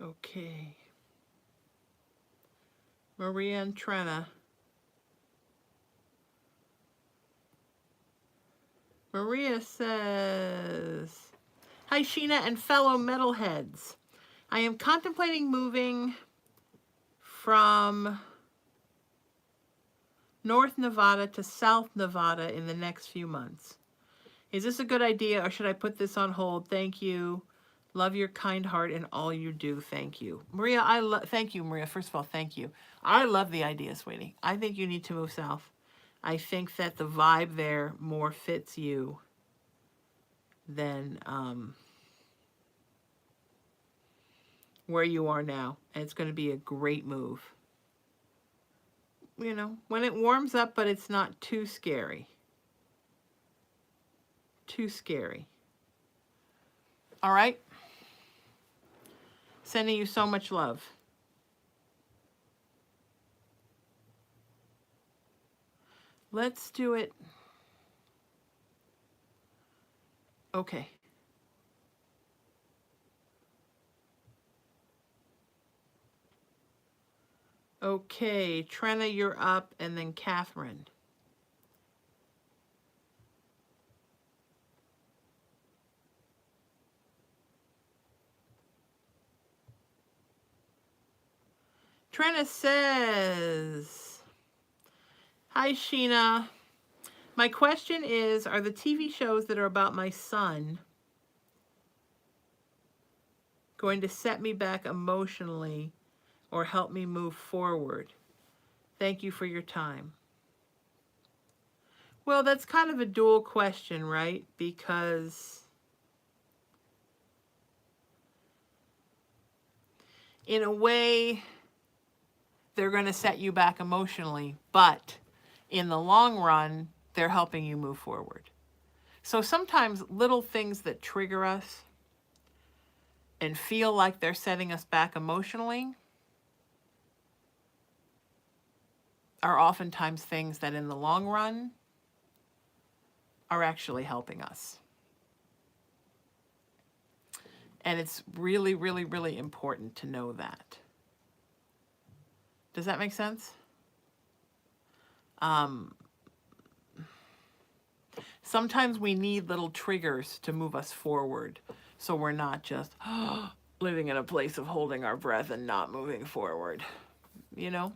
Okay. Maria and Trina. Maria says, hi, Sheena and fellow metalheads. I am contemplating moving from North Nevada to South Nevada in the next few months. Is this a good idea or should I put this on hold? Thank you. Love your kind heart and all you do. Thank you. Maria, thank you, Maria. First of all, thank you. I love the idea, sweetie. I think you need to move south. I think that the vibe there more fits you than where you are now. And it's going to be a great move. You know, when it warms up, but it's not too scary. Too scary. All right? Sending you so much love. Let's do it. Okay. Okay, Trina, you're up, and then Catherine. Trina says, hi, Sheena. My question is, are the TV shows that are about my son going to set me back emotionally or help me move forward? Thank you for your time. Well, that's kind of a dual question, right? Because in a way, they're going to set you back emotionally, but in the long run, they're helping you move forward. So sometimes little things that trigger us and feel like they're setting us back emotionally are oftentimes things that in the long run are actually helping us. And it's really, really, really important to know that. Does that make sense? Sometimes we need little triggers to move us forward, so we're not just living in a place of holding our breath and not moving forward, you know?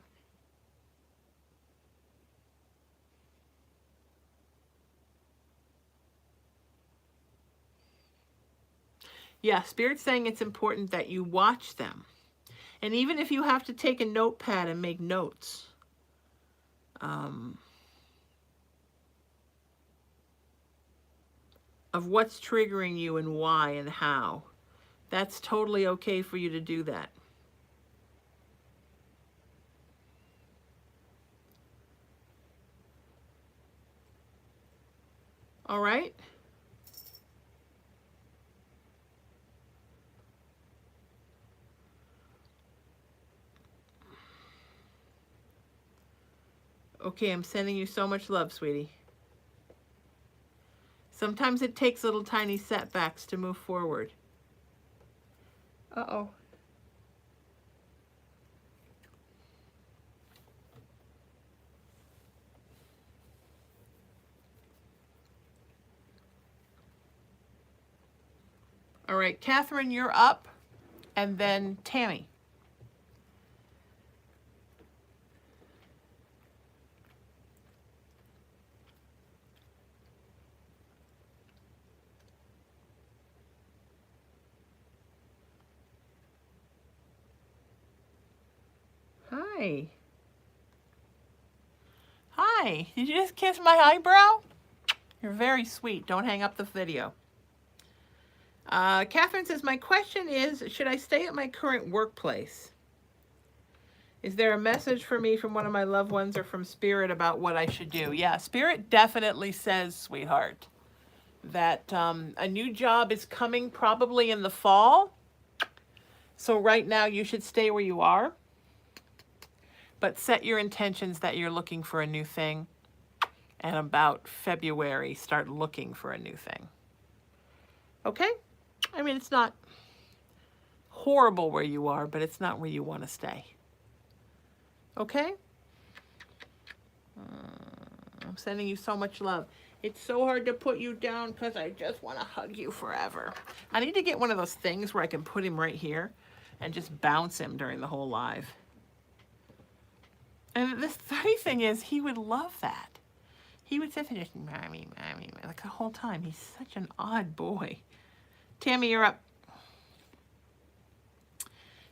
Yeah, Spirit's saying it's important that you watch them. And even if you have to take a notepad and make notes, of what's triggering you and why and how, that's totally okay for you to do that. All right? Okay, I'm sending you so much love, sweetie. Sometimes it takes little tiny setbacks to move forward. Uh-oh. All right, Catherine, you're up, and then Tammy. Hi. Hi. Did you just kiss my eyebrow? You're very sweet. Don't hang up the video. Catherine says, my question is, should I stay at my current workplace? Is there a message for me from one of my loved ones or from Spirit about what I should do? Yeah, Spirit definitely says, sweetheart, that a new job is coming probably in the fall. So right now you should stay where you are. But set your intentions that you're looking for a new thing. And about February, start looking for a new thing. Okay? I mean, it's not horrible where you are, but it's not where you want to stay. Okay? I'm sending you so much love. It's so hard to put you down because I just want to hug you forever. I need to get one of those things where I can put him right here and just bounce him during the whole live. And the funny thing is, he would love that. He would sit there just, mommy, mommy, like the whole time. He's such an odd boy. Tammy, you're up.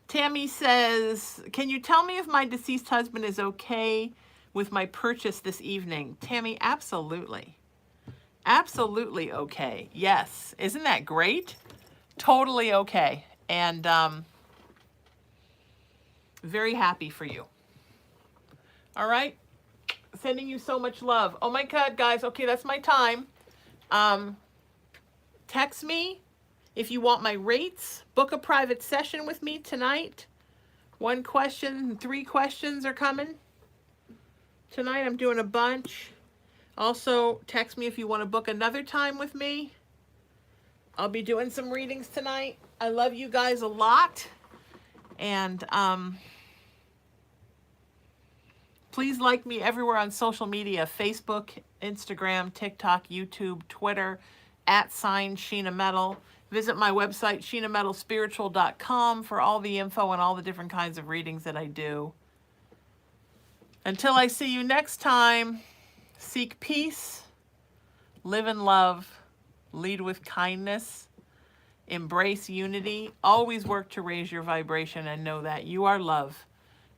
Tammy says, can you tell me if my deceased husband is okay with my purchase this evening? Tammy, absolutely. Absolutely okay. Yes. Isn't that great? Totally okay. And very happy for you. All right? Sending you so much love. Oh my God, guys. Okay, that's my time. Text me if you want my rates. Book a private session with me tonight. 1 question, 3 questions are coming. Tonight I'm doing a bunch. Also, text me if you want to book another time with me. I'll be doing some readings tonight. I love you guys a lot. And please like me everywhere on social media. Facebook, Instagram, TikTok, YouTube, Twitter, @Sheena Metal. Visit my website, sheenametalspiritual.com, for all the info and all the different kinds of readings that I do. Until I see you next time, seek peace, live in love, lead with kindness, embrace unity, always work to raise your vibration, and know that you are love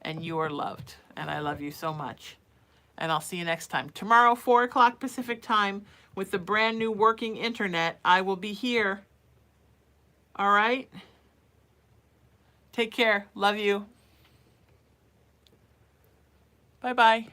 and you are loved. And I love you so much. And I'll see you next time. Tomorrow, 4 o'clock Pacific time, with the brand new working internet, I will be here. All right? Take care. Love you. Bye-bye.